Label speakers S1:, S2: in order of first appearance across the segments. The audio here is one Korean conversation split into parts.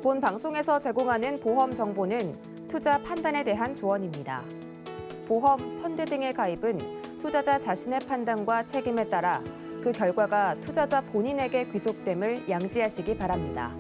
S1: 본 방송에서 제공하는 보험 정보는 투자 판단에 대한 조언입니다. 보험, 펀드 등의 가입은 투자자 자신의 판단과 책임에 따라 그 결과가 투자자 본인에게 귀속됨을 양지하시기 바랍니다.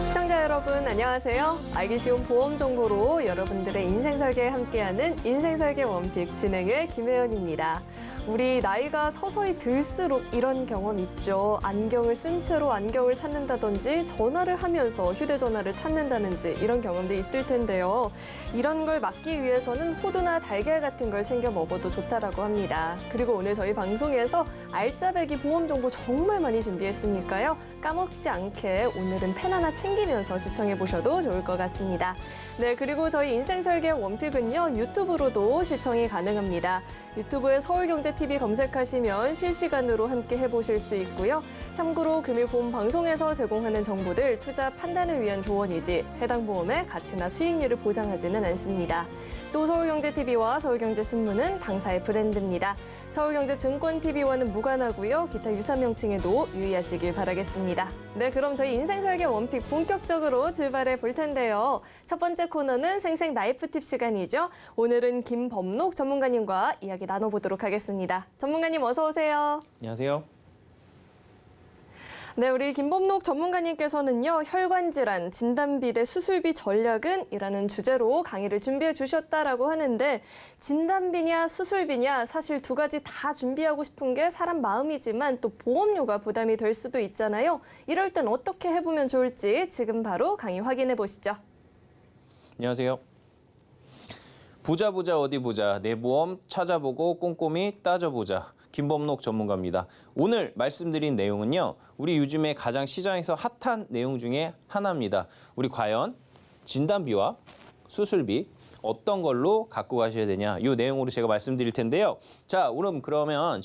S2: 시청자 여러분 안녕하세요. 알기 쉬운 보험 정보로 여러분들의 인생 설계에 함께하는 인생 설계 원픽 진행을 김혜연입니다. 우리 나이가 서서히 들수록 이런 경험 있죠. 안경을 쓴 채로 안경을 찾는다든지 전화를 하면서 휴대전화를 찾는다든지 이런 경험도 있을 텐데요. 이런 걸 막기 위해서는 호두나 달걀 같은 걸 챙겨 먹어도 좋다라고 합니다. 그리고 오늘 저희 방송에서 알짜배기 보험 정보 정말 많이 준비했으니까요. 까먹지 않게 오늘은 펜 하나 챙기면서 시청해 보셔도 좋을 것 같습니다. 네, 그리고 저희 인생 설계 원픽은요. 유튜브로도 시청이 가능합니다. 유튜브에 서울경제TV 검색하시면 실시간으로 함께 해보실 수 있고요. 참고로 금일 보험 방송에서 제공하는 정보들 투자 판단을 위한 조언이지 해당 보험의 가치나 수익률을 보장하지는 않습니다. 또 서울경제TV와 서울경제신문은 당사의 브랜드입니다. 서울경제증권TV와는 무관하고요. 기타 유사 명칭에도 유의하시길 바라겠습니다. 네, 그럼 저희 인생 설계 원픽 본격적으로 출발해 볼 텐데요. 첫 번째 코너는 생생 라이프 팁 시간이죠. 오늘은 김범록 전문가님과 이야기 나눠보도록 하겠습니다. 전문가님 어서 오세요.
S3: 안녕하세요.
S2: 네, 우리 김범록 전문가님께서는요. 혈관질환, 진단비 대 수술비 전략은? 이라는 주제로 강의를 준비해 주셨다라고 하는데 진단비냐 수술비냐 사실 두 가지 다 준비하고 싶은 게 사람 마음이지만 또 보험료가 부담이 될 수도 있잖아요. 이럴 땐 어떻게 해보면 좋을지 지금 바로 강의 확인해 보시죠.
S3: 안녕하세요. 보자 어디 보자. 내 보험 찾아보고 꼼꼼히 따져보자. 김범록 전문가입니다. 오늘 말씀드린 내용은요. 우리 요즘에 가장 시장에서 핫한 내용 중에 하나입니다. 우리 과연 진단비와 수술비 어떤 걸로 갖고 가셔야 되냐. 이 내용으로 제가 말씀드릴 텐데요. 자, 오늘 그러면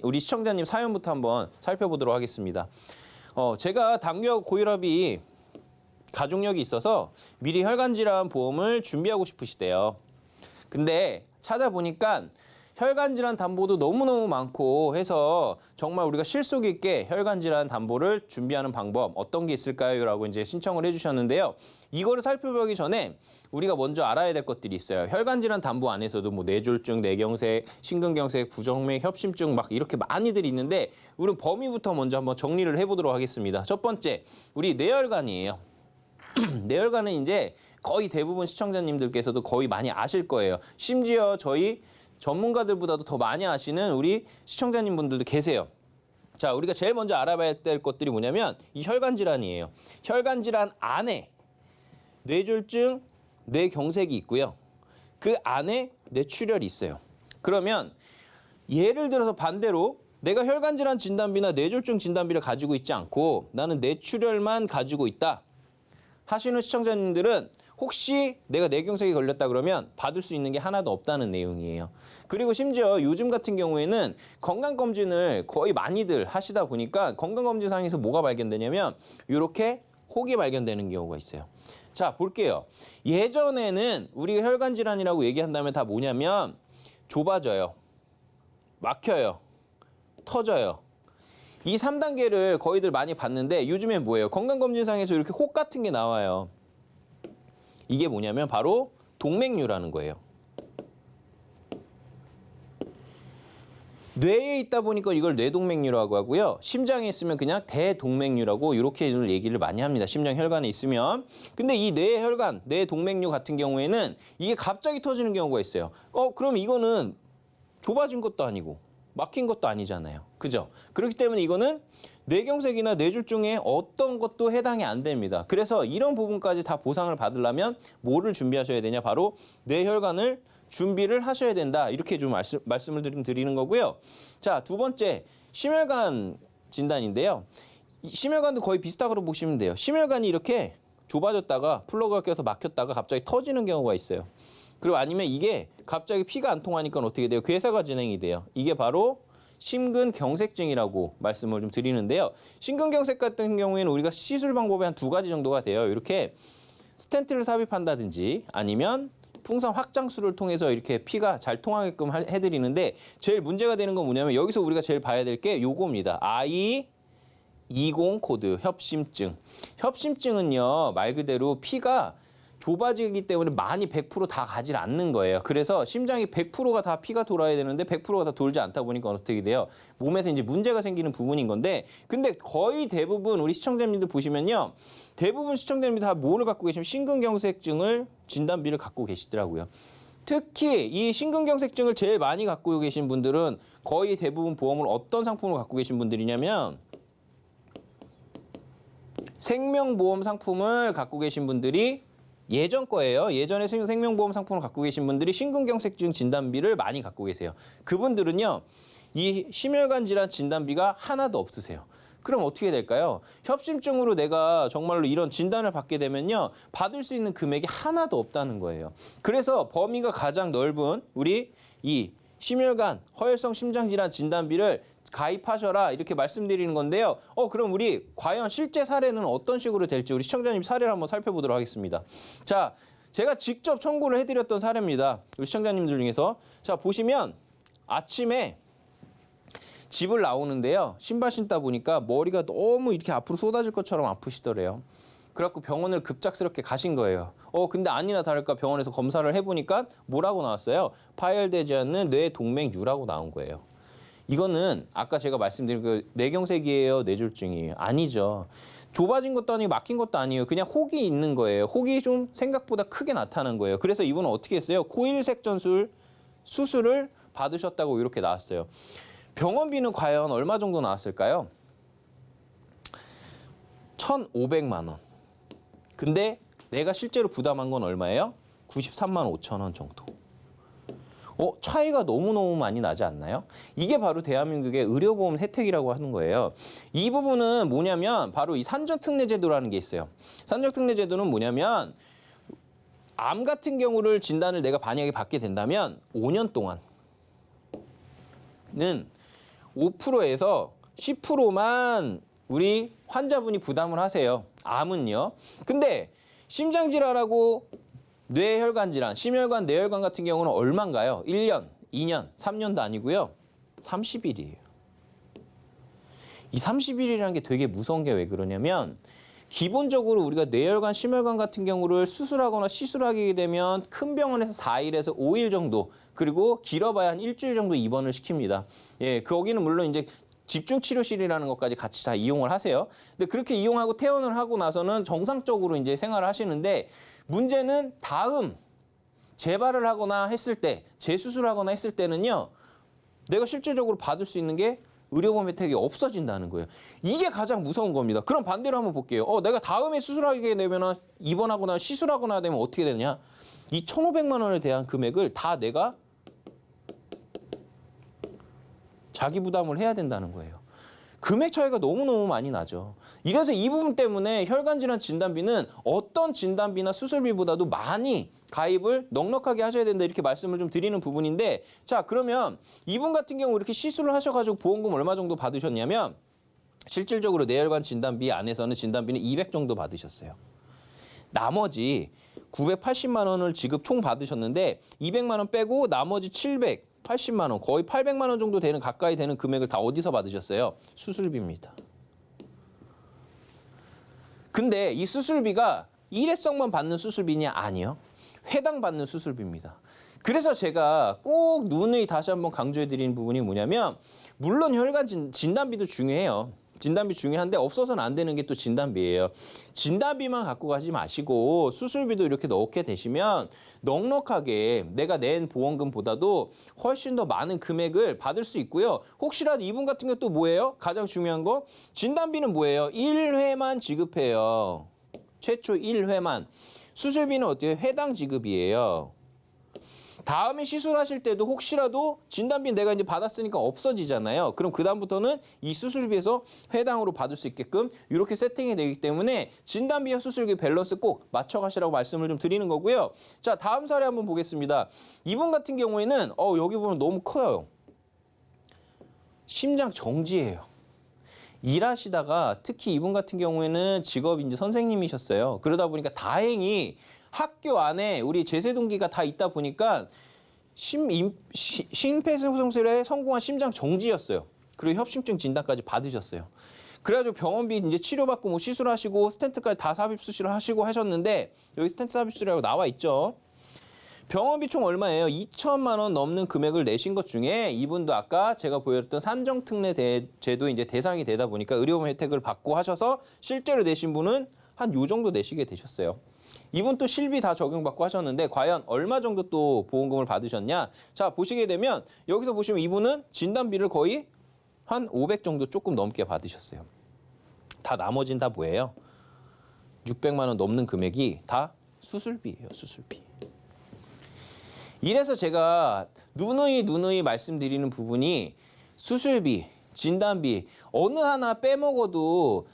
S3: 우리 시청자님 사연부터 한번 살펴보도록 하겠습니다. 제가 당뇨 고혈압이 가족력이 있어서 미리 혈관질환 보험을 준비하고 싶으시대요. 근데 찾아보니까 혈관질환 담보도 너무너무 많고 해서 정말 우리가 실속 있게 혈관질환 담보를 준비하는 방법 어떤 게 있을까요? 라고 이제 신청을 해주셨는데요. 이거를 살펴보기 전에 우리가 먼저 알아야 될 것들이 있어요. 혈관질환 담보 안에서도 뭐 뇌졸중, 뇌경색, 심근경색, 부정맥, 협심증 막 이렇게 많이들 있는데 우리 범위부터 먼저 한번 정리를 해보도록 하겠습니다. 첫 번째, 우리 뇌혈관이에요. 뇌혈관은 이제 거의 대부분 시청자님들께서도 거의 많이 아실 거예요. 심지어 저희 전문가들보다도 더 많이 아시는 우리 시청자님 분들도 계세요. 자, 우리가 제일 먼저 알아봐야 될 것들이 뭐냐면 이 혈관질환이에요. 혈관질환 안에 뇌졸중, 뇌경색이 있고요. 그 안에 뇌출혈이 있어요. 그러면 예를 들어서 반대로 내가 혈관질환 진단비나 뇌졸중 진단비를 가지고 있지 않고 나는 뇌출혈만 가지고 있다 하시는 시청자님들은 혹시 내가 뇌경색이 걸렸다 그러면 받을 수 있는 게 하나도 없다는 내용이에요. 그리고 심지어 요즘 같은 경우에는 건강검진을 거의 많이들 하시다 보니까 건강검진상에서 뭐가 발견되냐면 이렇게 혹이 발견되는 경우가 있어요. 자, 볼게요. 예전에는 우리가 혈관질환이라고 얘기한다면 다 뭐냐면 좁아져요. 막혀요. 터져요. 이 3단계를 거의들 많이 봤는데 요즘엔 뭐예요? 건강검진상에서 이렇게 혹 같은 게 나와요. 이게 뭐냐면 바로 동맥류라는 거예요. 뇌에 있다 보니까 이걸 뇌동맥류라고 하고요. 심장에 있으면 그냥 대동맥류라고 이렇게 얘기를 많이 합니다. 심장 혈관에 있으면. 근데 이 뇌혈관, 뇌동맥류 같은 경우에는 이게 갑자기 터지는 경우가 있어요. 그럼 이거는 좁아진 것도 아니고 막힌 것도 아니잖아요. 그죠? 그렇기 때문에 이거는 뇌경색이나 뇌졸중에 어떤 것도 해당이 안 됩니다. 그래서 이런 부분까지 다 보상을 받으려면 뭐를 준비하셔야 되냐? 바로 뇌혈관을 준비를 하셔야 된다. 이렇게 좀 말씀을 좀 드리는 거고요. 자, 두 번째, 심혈관 진단인데요. 심혈관도 거의 비슷하다고 보시면 돼요. 심혈관이 이렇게 좁아졌다가 플러그가 껴서 막혔다가 갑자기 터지는 경우가 있어요. 그리고 아니면 이게 갑자기 피가 안 통하니까 어떻게 돼요? 괴사가 진행이 돼요. 이게 바로 심근경색증이라고 말씀을 좀 드리는데요. 심근경색 같은 경우에는 우리가 시술 방법이 한 두 가지 정도가 돼요. 이렇게 스텐트를 삽입한다든지 아니면 풍선 확장술을 통해서 이렇게 피가 잘 통하게끔 해드리는데 제일 문제가 되는 건 뭐냐면 여기서 우리가 제일 봐야 될 게 요겁니다. I, 20 코드 협심증. 협심증은요, 말 그대로 피가 좁아지기 때문에 많이 100% 다 가지 않는 거예요. 그래서 심장이 100%가 다 피가 돌아야 되는데 100%가 다 돌지 않다 보니까 어떻게 돼요? 몸에서 이제 문제가 생기는 부분인 건데, 근데 거의 대부분 우리 시청자님들 보시면요, 대부분 시청자님들 다 뭐를 갖고 계시면 심근경색증을 진단비를 갖고 계시더라고요. 특히 이 심근경색증을 제일 많이 갖고 계신 분들은 거의 대부분 보험을 어떤 상품을 갖고 계신 분들이냐면 생명보험 상품을 갖고 계신 분들이 예전 거예요. 예전에 생명보험 상품을 갖고 계신 분들이 심근경색증 진단비를 많이 갖고 계세요. 그분들은요, 이 심혈관 질환 진단비가 하나도 없으세요. 그럼 어떻게 될까요? 협심증으로 내가 정말로 이런 진단을 받게 되면요, 받을 수 있는 금액이 하나도 없다는 거예요. 그래서 범위가 가장 넓은 우리 이 심혈관 허혈성 심장질환 진단비를 가입하셔라 이렇게 말씀드리는 건데요. 그럼 우리 과연 실제 사례는 어떤 식으로 될지 우리 시청자님 사례를 한번 살펴보도록 하겠습니다. 자, 제가 직접 청구를 해드렸던 사례입니다. 우리 시청자님들 중에서. 자, 보시면 아침에 집을 나오는데요, 신발 신다 보니까 머리가 너무 이렇게 앞으로 쏟아질 것처럼 아프시더래요. 그래갖고 병원을 급작스럽게 가신 거예요. 근데 아니나 다를까 병원에서 검사를 해보니까 뭐라고 나왔어요? 파열되지 않는 뇌동맥류라고 나온 거예요. 이거는 아까 제가 말씀드린 그 뇌경색이에요, 뇌졸중이에요? 아니죠. 좁아진 것도 아니고 막힌 것도 아니에요. 그냥 혹이 있는 거예요. 혹이 좀 생각보다 크게 나타난 거예요. 그래서 이분은 어떻게 했어요? 코일색전술 수술을 받으셨다고 이렇게 나왔어요. 병원비는 과연 얼마 정도 나왔을까요? 1,500만 원. 근데 내가 실제로 부담한 건 얼마예요? 93만 5천 원 정도. 차이가 너무너무 많이 나지 않나요? 이게 바로 대한민국의 의료보험 혜택이라고 하는 거예요. 이 부분은 뭐냐면 바로 이 산전특례제도라는 게 있어요. 산전특례제도는 뭐냐면 암 같은 경우를 진단을 내가 만약에 받게 된다면 5년 동안은 5%에서 10%만 우리 환자분이 부담을 하세요. 암은요. 근데 심장질환하고 뇌혈관 질환, 심혈관, 뇌혈관 같은 경우는 얼마인가요? 1년, 2년, 3년도 아니고요. 30일이에요. 이 30일이라는 게 되게 무서운 게 왜 그러냐면 기본적으로 우리가 뇌혈관, 심혈관 같은 경우를 수술하거나 시술하게 되면 큰 병원에서 4일에서 5일 정도, 그리고 길어봐야 한 일주일 정도 입원을 시킵니다. 예, 거기는 물론 이제 집중치료실이라는 것까지 같이 다 이용을 하세요. 근데 그렇게 이용하고 퇴원을 하고 나서는 정상적으로 이제 생활을 하시는데, 문제는 다음 재발을 하거나 했을 때, 재수술하거나 했을 때는요, 내가 실질적으로 받을 수 있는 게 의료보험 혜택이 없어진다는 거예요. 이게 가장 무서운 겁니다. 그럼 반대로 한번 볼게요. 내가 다음에 수술하게 되면, 입원하거나 시술하거나 되면 어떻게 되냐? 이 1,500만 원에 대한 금액을 다 내가 자기 부담을 해야 된다는 거예요. 금액 차이가 너무너무 많이 나죠. 이래서 이 부분 때문에 혈관질환 진단비는 어떤 진단비나 수술비보다도 많이 가입을 넉넉하게 하셔야 된다, 이렇게 말씀을 좀 드리는 부분인데, 자, 그러면 이분 같은 경우 이렇게 시술을 하셔가지고 보험금 얼마 정도 받으셨냐면 실질적으로 뇌혈관 진단비 안에서는 진단비는 200 정도 받으셨어요. 나머지 980만 원을 지급 총 받으셨는데 200만 원 빼고 나머지 780만 원, 거의 800만 원 정도 되는, 가까이 되는 금액을 다 어디서 받으셨어요? 수술비입니다. 근데 이 수술비가 일회성만 받는 수술비냐? 아니요. 회당 받는 수술비입니다. 그래서 제가 꼭 누누이 다시 한번 강조해 드리는 부분이 뭐냐면, 물론 혈관 진단비도 중요해요. 진단비 중요한데 없어서는 안 되는 게 또 진단비예요. 진단비만 갖고 가지 마시고 수술비도 이렇게 넣게 되시면 넉넉하게 내가 낸 보험금보다도 훨씬 더 많은 금액을 받을 수 있고요. 혹시라도 이분 같은 경우 또 뭐예요? 가장 중요한 거, 진단비는 뭐예요? 1회만 지급해요. 최초 1회만. 수술비는 어때요? 회당 지급이에요. 다음에 시술하실 때도 혹시라도 진단비 내가 이제 받았으니까 없어지잖아요. 그럼 그다음부터는 이 수술비에서 회당으로 받을 수 있게끔 이렇게 세팅이 되기 때문에 진단비와 수술비 밸런스 꼭 맞춰가시라고 말씀을 좀 드리는 거고요. 자, 다음 사례 한번 보겠습니다. 이분 같은 경우에는 여기 보면 너무 커요. 심장 정지예요. 일하시다가 특히 이분 같은 경우에는 직업이 이제 선생님이셨어요. 그러다 보니까 다행히 학교 안에 우리 제세동기가 다 있다 보니까 심폐소생술에 성공한 심장 정지였어요. 그리고 협심증 진단까지 받으셨어요. 그래가지고 병원비 이제 치료받고 뭐 시술하시고 스텐트까지 다 삽입 수술을 하시고 하셨는데 여기 스텐트 삽입 수술이라고 나와 있죠. 병원비 총 얼마예요? 2천만 원 넘는 금액을 내신 것 중에 이분도 아까 제가 보여드렸던 산정특례 제도 이제 대상이 되다 보니까 의료보험 혜택을 받고 하셔서 실제로 내신 분은 한 요 정도 내시게 되셨어요. 이분 또 실비 다 적용받고 하셨는데 과연 얼마 정도 또 보험금을 받으셨냐? 자, 보시게 되면 여기서 보시면 이분은 진단비를 거의 한 500 정도 조금 넘게 받으셨어요. 다 나머진 다 뭐예요? 600만 원 넘는 금액이 다 수술비예요, 수술비. 이래서 제가 누누이 말씀드리는 부분이 수술비, 진단비 어느 하나 빼먹어도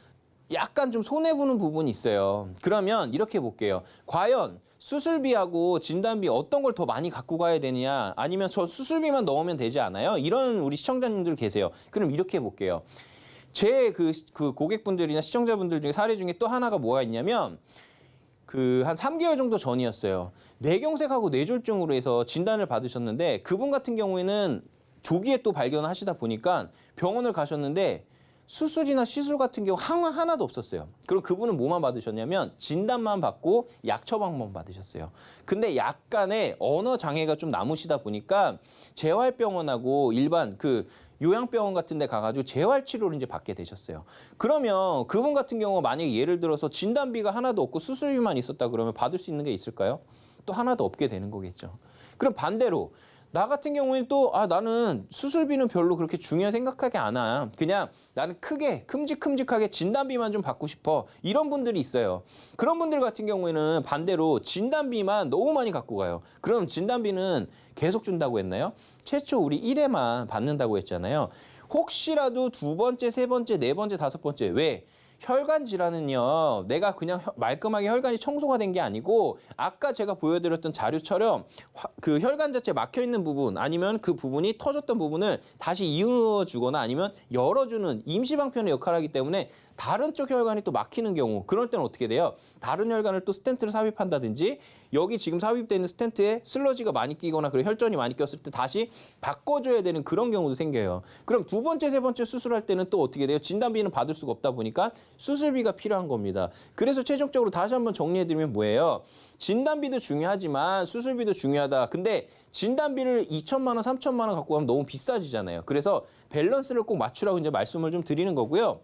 S3: 약간 좀 손해보는 부분이 있어요. 그러면 이렇게 볼게요. 과연 수술비하고 진단비 어떤 걸 더 많이 갖고 가야 되느냐 아니면 저 수술비만 넣으면 되지 않아요? 이런 우리 시청자님들 계세요. 그럼 이렇게 볼게요. 제 그 고객분들이나 시청자분들 중에 사례 중에 또 하나가 뭐가 있냐면 한 3개월 정도 전이었어요. 뇌경색하고 뇌졸중으로 해서 진단을 받으셨는데 그분 같은 경우에는 조기에 또 발견하시다 보니까 병원을 가셨는데 수술이나 시술 같은 경우 하나도 없었어요. 그럼 그분은 뭐만 받으셨냐면 진단만 받고 약 처방만 받으셨어요. 근데 약간의 언어 장애가 좀 남으시다 보니까 재활병원하고 일반 요양병원 같은 데 가가지고 재활치료를 이제 받게 되셨어요. 그러면 그분 같은 경우가 만약에 예를 들어서 진단비가 하나도 없고 수술비만 있었다 그러면 받을 수 있는 게 있을까요? 또 하나도 없게 되는 거겠죠. 그럼 반대로 나 같은 경우에는 또 나는 수술비는 별로 그렇게 중요하게 생각하지 않아. 그냥 나는 크게 큼직큼직하게 진단비만 좀 받고 싶어. 이런 분들이 있어요. 그런 분들 같은 경우에는 반대로 진단비만 너무 많이 갖고 가요. 그럼 진단비는 계속 준다고 했나요? 최초 우리 1회만 받는다고 했잖아요. 혹시라도 2번째, 3번째, 4번째, 5번째 왜? 혈관 질환은요, 내가 그냥 말끔하게 혈관이 청소가 된 게 아니고 아까 제가 보여드렸던 자료처럼 그 혈관 자체 막혀 있는 부분 아니면 그 부분이 터졌던 부분을 다시 이어주거나 아니면 열어주는 임시방편의 역할을 하기 때문에 다른 쪽 혈관이 또 막히는 경우 그럴 때는 어떻게 돼요? 다른 혈관을 또 스텐트를 삽입한다든지 여기 지금 삽입되어 있는 스텐트에 슬러지가 많이 끼거나 그리고 혈전이 많이 꼈을 때 다시 바꿔줘야 되는 그런 경우도 생겨요. 그럼 2번째, 3번째 수술할 때는 또 어떻게 돼요? 진단비는 받을 수가 없다 보니까 수술비가 필요한 겁니다. 그래서 최종적으로 다시 한번 정리해드리면 뭐예요? 진단비도 중요하지만 수술비도 중요하다. 근데 진단비를 2천만 원, 3천만 원 갖고 가면 너무 비싸지잖아요. 그래서 밸런스를 꼭 맞추라고 이제 말씀을 좀 드리는 거고요.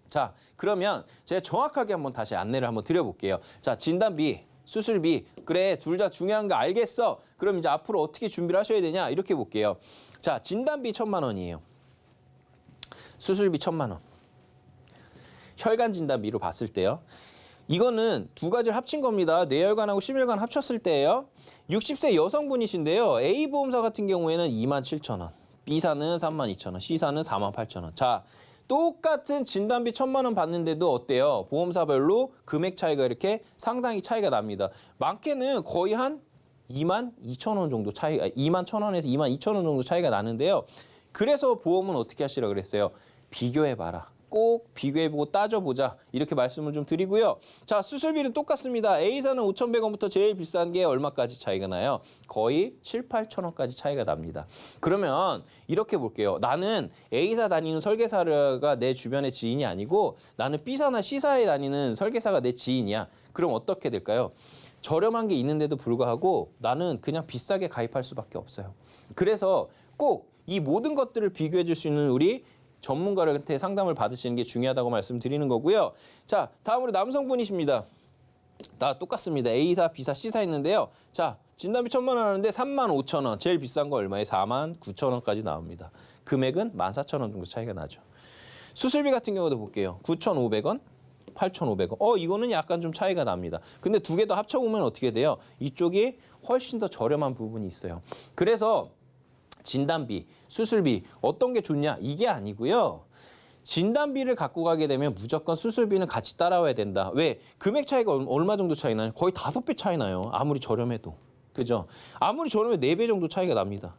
S3: 자, 그러면 제가 정확하게 한번 다시 안내를 한번 드려볼게요. 자, 진단비, 수술비, 그래, 둘 다 중요한 거 알겠어. 그럼 이제 앞으로 어떻게 준비를 하셔야 되냐? 이렇게 볼게요. 자, 진단비 1,000만 원이에요. 수술비 1,000만 원. 혈관 진단비로 봤을 때요. 이거는 두 가지를 합친 겁니다. 뇌혈관하고 심혈관 합쳤을 때예요. 60세 여성분이신데요. A보험사 같은 경우에는 27,000원, B사는 32,000원, C사는 48,000원. 자, 똑같은 진단비 1,000만 원 받는데도 어때요? 보험사별로 금액 차이가 이렇게 상당히 차이가 납니다. 많게는 거의 한 22,000원 정도 차이가, 21,000원에서 22,000원 정도 차이가 나는데요. 그래서 보험은 어떻게 하시라 그랬어요? 비교해봐라. 꼭 비교해보고 따져보자. 이렇게 말씀을 좀 드리고요. 자, 수술비는 똑같습니다. A사는 5,100원부터 제일 비싼 게 얼마까지 차이가 나요? 거의 7, 8,000원까지 차이가 납니다. 그러면 이렇게 볼게요. 나는 A사 다니는 설계사가 내 주변의 지인이 아니고 나는 B사나 C사에 다니는 설계사가 내 지인이야. 그럼 어떻게 될까요? 저렴한 게 있는데도 불구하고 나는 그냥 비싸게 가입할 수밖에 없어요. 그래서 꼭 이 모든 것들을 비교해 줄 수 있는 우리 전문가한테 상담을 받으시는 게 중요하다고 말씀드리는 거고요. 자, 다음으로 남성분이십니다. 다 똑같습니다. A사, B사, C사 있는데요. 자, 진단비 1,000만 원 하는데 35,000원. 제일 비싼 거 얼마에? 49,000원까지 나옵니다. 금액은 14,000원 정도 차이가 나죠. 수술비 같은 경우도 볼게요. 9,500원, 8,500원. 이거는 약간 좀 차이가 납니다. 근데 두 개 더 합쳐보면 어떻게 돼요? 이쪽이 훨씬 더 저렴한 부분이 있어요. 그래서 진단비, 수술비 어떤 게 좋냐? 이게 아니고요. 진단비를 갖고 가게 되면 무조건 수술비는 같이 따라와야 된다. 왜? 금액 차이가 얼마 정도 차이 나요? 거의 5배 차이 나요. 아무리 저렴해도. 그죠? 아무리 저렴해도 4배 정도 차이가 납니다.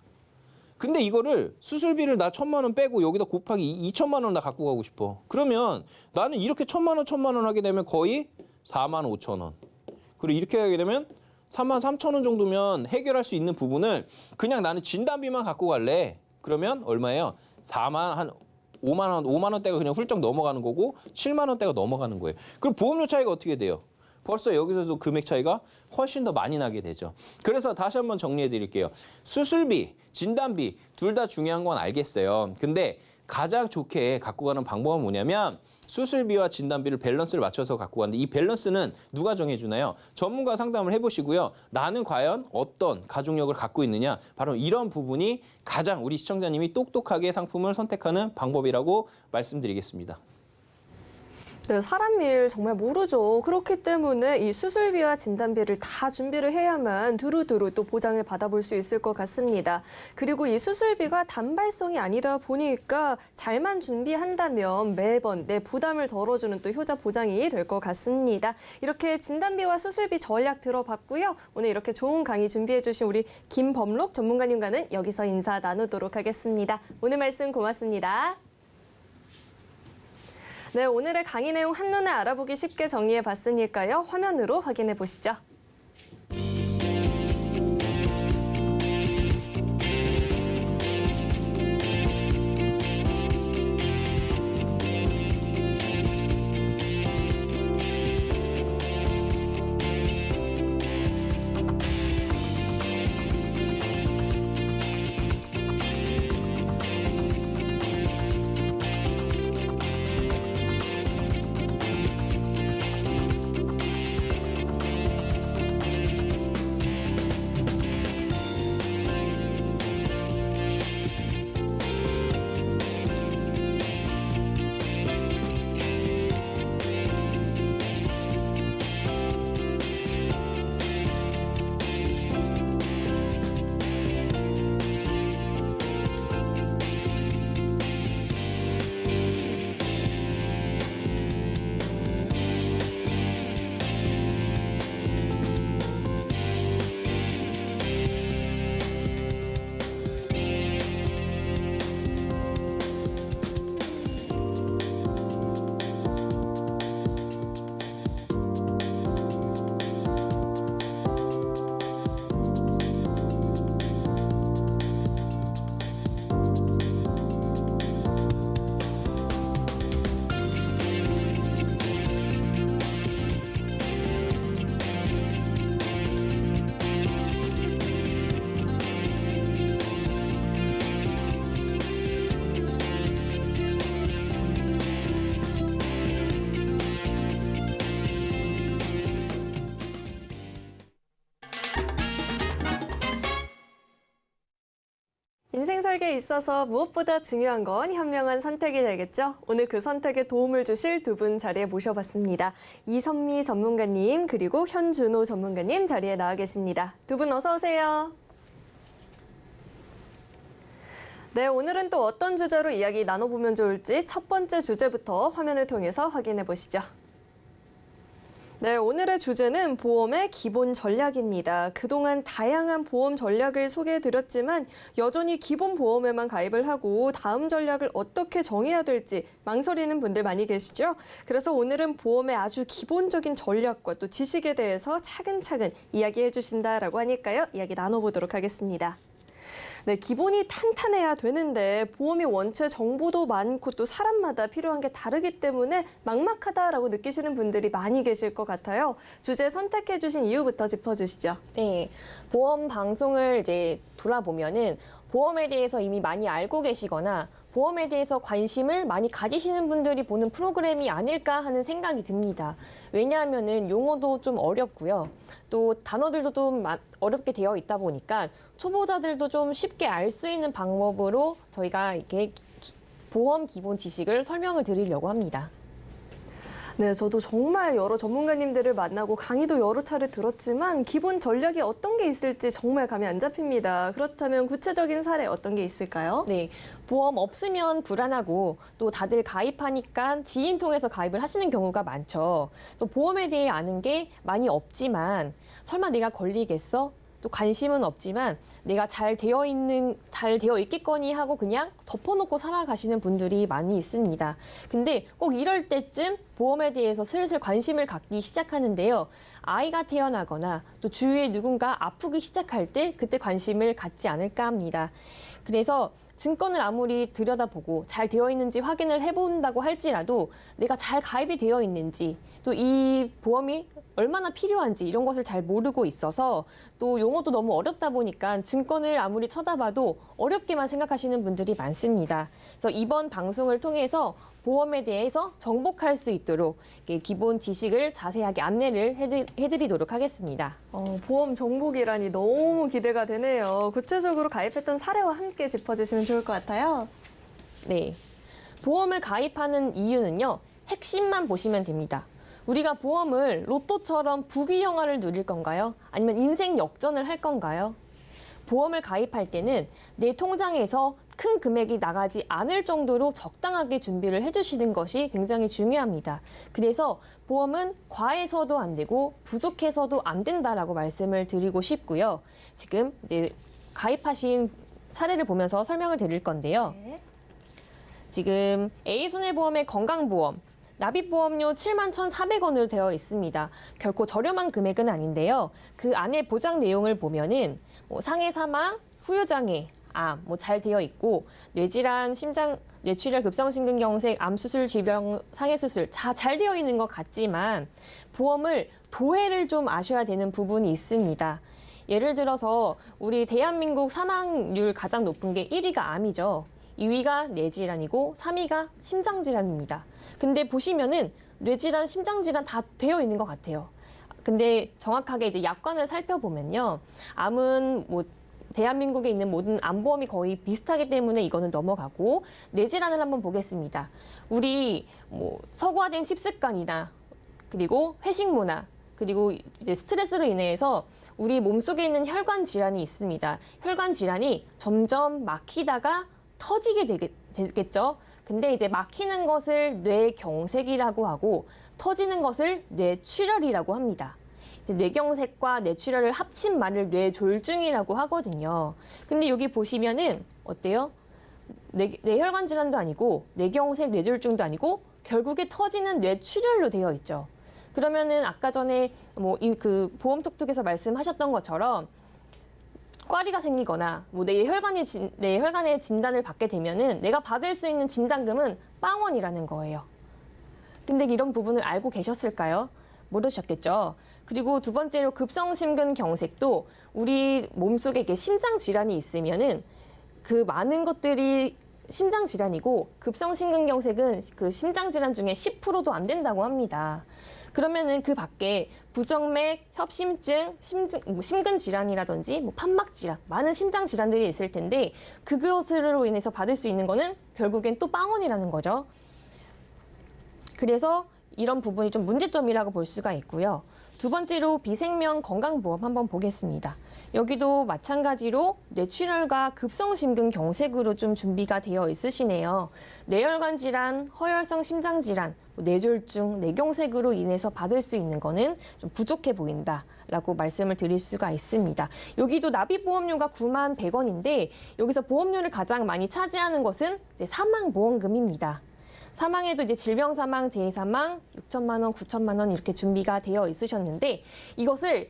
S3: 근데 이거를 수술비를 나 1,000만 원 빼고 여기다 곱하기 2천만 원 나 갖고 가고 싶어. 그러면 나는 이렇게 1,000만 원, 1,000만 원 하게 되면 거의 45,000원. 그리고 이렇게 하게 되면 33,000원 정도면 해결할 수 있는 부분을 그냥 나는 진단비만 갖고 갈래. 그러면 얼마예요? 5만 원, 5만 원대가 그냥 훌쩍 넘어가는 거고 7만 원대가 넘어가는 거예요. 그럼 보험료 차이가 어떻게 돼요? 벌써 여기서도 금액 차이가 훨씬 더 많이 나게 되죠. 그래서 다시 한번 정리해 드릴게요. 수술비, 진단비 둘 다 중요한 건 알겠어요. 근데 가장 좋게 갖고 가는 방법은 뭐냐면 수술비와 진단비를 밸런스를 맞춰서 갖고 가는데 이 밸런스는 누가 정해주나요? 전문가 상담을 해보시고요. 나는 과연 어떤 가족력을 갖고 있느냐? 바로 이런 부분이 가장 우리 시청자님이 똑똑하게 상품을 선택하는 방법이라고 말씀드리겠습니다.
S2: 네, 사람 일 정말 모르죠. 그렇기 때문에 이 수술비와 진단비를 다 준비를 해야만 두루두루 또 보장을 받아볼 수 있을 것 같습니다. 그리고 이 수술비가 단발성이 아니다 보니까 잘만 준비한다면 매번 내 부담을 덜어주는 또 효자 보장이 될 것 같습니다. 이렇게 진단비와 수술비 전략 들어봤고요. 오늘 이렇게 좋은 강의 준비해 주신 우리 김범록 전문가님과는 여기서 인사 나누도록 하겠습니다. 오늘 말씀 고맙습니다. 네, 오늘의 강의 내용 한눈에 알아보기 쉽게 정리해 봤으니까요. 화면으로 확인해 보시죠. 인생 설계에 있어서 무엇보다 중요한 건 현명한 선택이 되겠죠. 오늘 그 선택에 도움을 주실 두 분 자리에 모셔봤습니다. 이선미 전문가님 그리고 현준호 전문가님 자리에 나와 계십니다. 두 분 어서 오세요. 네, 오늘은 또 어떤 주제로 이야기 나눠보면 좋을지 첫 번째 주제부터 화면을 통해서 확인해 보시죠. 네, 오늘의 주제는 보험의 기본 전략입니다. 그동안 다양한 보험 전략을 소개해드렸지만 여전히 기본 보험에만 가입을 하고 다음 전략을 어떻게 정해야 될지 망설이는 분들 많이 계시죠? 그래서 오늘은 보험의 아주 기본적인 전략과 또 지식에 대해서 차근차근 이야기해 주신다라고 하니까요. 이야기 나눠보도록 하겠습니다. 네, 기본이 탄탄해야 되는데 보험이 원체 정보도 많고 또 사람마다 필요한 게 다르기 때문에 막막하다라고 느끼시는 분들이 많이 계실 것 같아요. 주제 선택해 주신 이유부터 짚어주시죠.
S4: 네, 보험 방송을 이제 돌아보면은 보험에 대해서 이미 많이 알고 계시거나 보험에 대해서 관심을 많이 가지시는 분들이 보는 프로그램이 아닐까 하는 생각이 듭니다. 왜냐하면은 용어도 좀 어렵고요. 또 단어들도 좀 어렵게 되어 있다 보니까 초보자들도 좀 쉽게 알 수 있는 방법으로 저희가 이렇게 보험 기본 지식을 설명을 드리려고 합니다.
S2: 네, 저도 정말 여러 전문가님들을 만나고 강의도 여러 차례 들었지만 기본 전략이 어떤 게 있을지 정말 감이 안 잡힙니다. 그렇다면 구체적인 사례 어떤 게 있을까요?
S4: 네, 보험 없으면 불안하고 또 다들 가입하니까 지인 통해서 가입을 하시는 경우가 많죠. 또 보험에 대해 아는 게 많이 없지만 설마 내가 걸리겠어? 또 관심은 없지만 내가 잘 되어 있겠거니 하고 그냥 덮어놓고 살아가시는 분들이 많이 있습니다. 근데 꼭 이럴 때쯤 보험에 대해서 슬슬 관심을 갖기 시작하는데요. 아이가 태어나거나 또 주위에 누군가 아프기 시작할 때 그때 관심을 갖지 않을까 합니다. 그래서 증권을 아무리 들여다보고 잘 되어 있는지 확인을 해본다고 할지라도 내가 잘 가입이 되어 있는지 또 이 보험이 얼마나 필요한지 이런 것을 잘 모르고 있어서 또 용어도 너무 어렵다 보니까 증권을 아무리 쳐다봐도 어렵게만 생각하시는 분들이 많습니다. 그래서 이번 방송을 통해서 보험에 대해서 정복할 수 있도록 기본 지식을 자세하게 안내를 해드리도록 하겠습니다.
S2: 보험 정복이라니 너무 기대가 되네요. 구체적으로 가입했던 사례와 함께 짚어주시면 좋을 것 같아요.
S4: 네. 보험을 가입하는 이유는요, 핵심만 보시면 됩니다. 우리가 보험을 로또처럼 부귀영화를 누릴 건가요? 아니면 인생 역전을 할 건가요? 보험을 가입할 때는 내 통장에서 큰 금액이 나가지 않을 정도로 적당하게 준비를 해주시는 것이 굉장히 중요합니다. 그래서 보험은 과해서도 안 되고 부족해서도 안 된다라고 말씀을 드리고 싶고요. 지금 이제 가입하신 사례를 보면서 설명을 드릴 건데요. 지금 A손해보험의 건강보험, 납입보험료 71,400원으로 되어 있습니다. 결코 저렴한 금액은 아닌데요. 그 안에 보장 내용을 보면은 상해 사망, 후유장애, 암, 잘 되어 있고 뇌질환, 심장, 뇌출혈, 급성심근경색, 암수술, 질병, 상해수술 다 잘 되어 있는 것 같지만 보험을 도해를 좀 아셔야 되는 부분이 있습니다. 예를 들어서 우리 대한민국 사망률 가장 높은 게 1위가 암이죠. 2위가 뇌질환이고 3위가 심장질환입니다. 근데 보시면은 뇌질환, 심장질환 다 되어 있는 것 같아요. 근데 정확하게 이제 약관을 살펴보면요. 암은 대한민국에 있는 모든 암보험이 거의 비슷하기 때문에 이거는 넘어가고 뇌질환을 한번 보겠습니다. 우리 서구화된 식습관이나 그리고 회식 문화 그리고 이제 스트레스로 인해서 우리 몸속에 있는 혈관 질환이 있습니다. 혈관 질환이 점점 막히다가 터지게 되겠죠. 근데 이제 막히는 것을 뇌경색이라고 하고 터지는 것을 뇌출혈이라고 합니다. 이제 뇌경색과 뇌출혈을 합친 말을 뇌졸중이라고 하거든요. 근데 여기 보시면은 어때요? 뇌혈관 질환도 아니고 뇌경색, 뇌졸중도 아니고 결국에 터지는 뇌출혈로 되어 있죠. 그러면은 아까 전에 그 보험톡톡에서 말씀하셨던 것처럼 꽈리가 생기거나 뇌혈관의 진단을 받게 되면은 내가 받을 수 있는 진단금은 빵원이라는 거예요. 근데 이런 부분을 알고 계셨을까요? 모르셨겠죠. 그리고 두 번째로 급성심근경색도 우리 몸속에 이렇게 심장 질환이 있으면은 그 많은 것들이 심장 질환이고 급성심근경색은 그 심장 질환 중에 10%도 안 된다고 합니다. 그러면은 그 밖에 부정맥, 협심증, 심근 질환이라든지 판막 질환, 많은 심장 질환들이 있을 텐데 그것으로 인해서 받을 수 있는 거는 결국엔 또 빵원이라는 거죠. 그래서 이런 부분이 좀 문제점이라고 볼 수가 있고요. 두 번째로 비생명 건강보험 한번 보겠습니다. 여기도 마찬가지로 뇌출혈과 급성심근경색으로 좀 준비가 되어 있으시네요. 뇌혈관 질환, 허혈성 심장 질환, 뇌졸중, 뇌경색으로 인해서 받을 수 있는 거는 좀 부족해 보인다라고 말씀을 드릴 수가 있습니다. 여기도 납입보험료가 91,100원인데 여기서 보험료를 가장 많이 차지하는 것은 이제 사망보험금입니다. 사망에도 이제 질병사망, 재해사망 6천만 원, 9천만 원 이렇게 준비가 되어 있으셨는데 이것을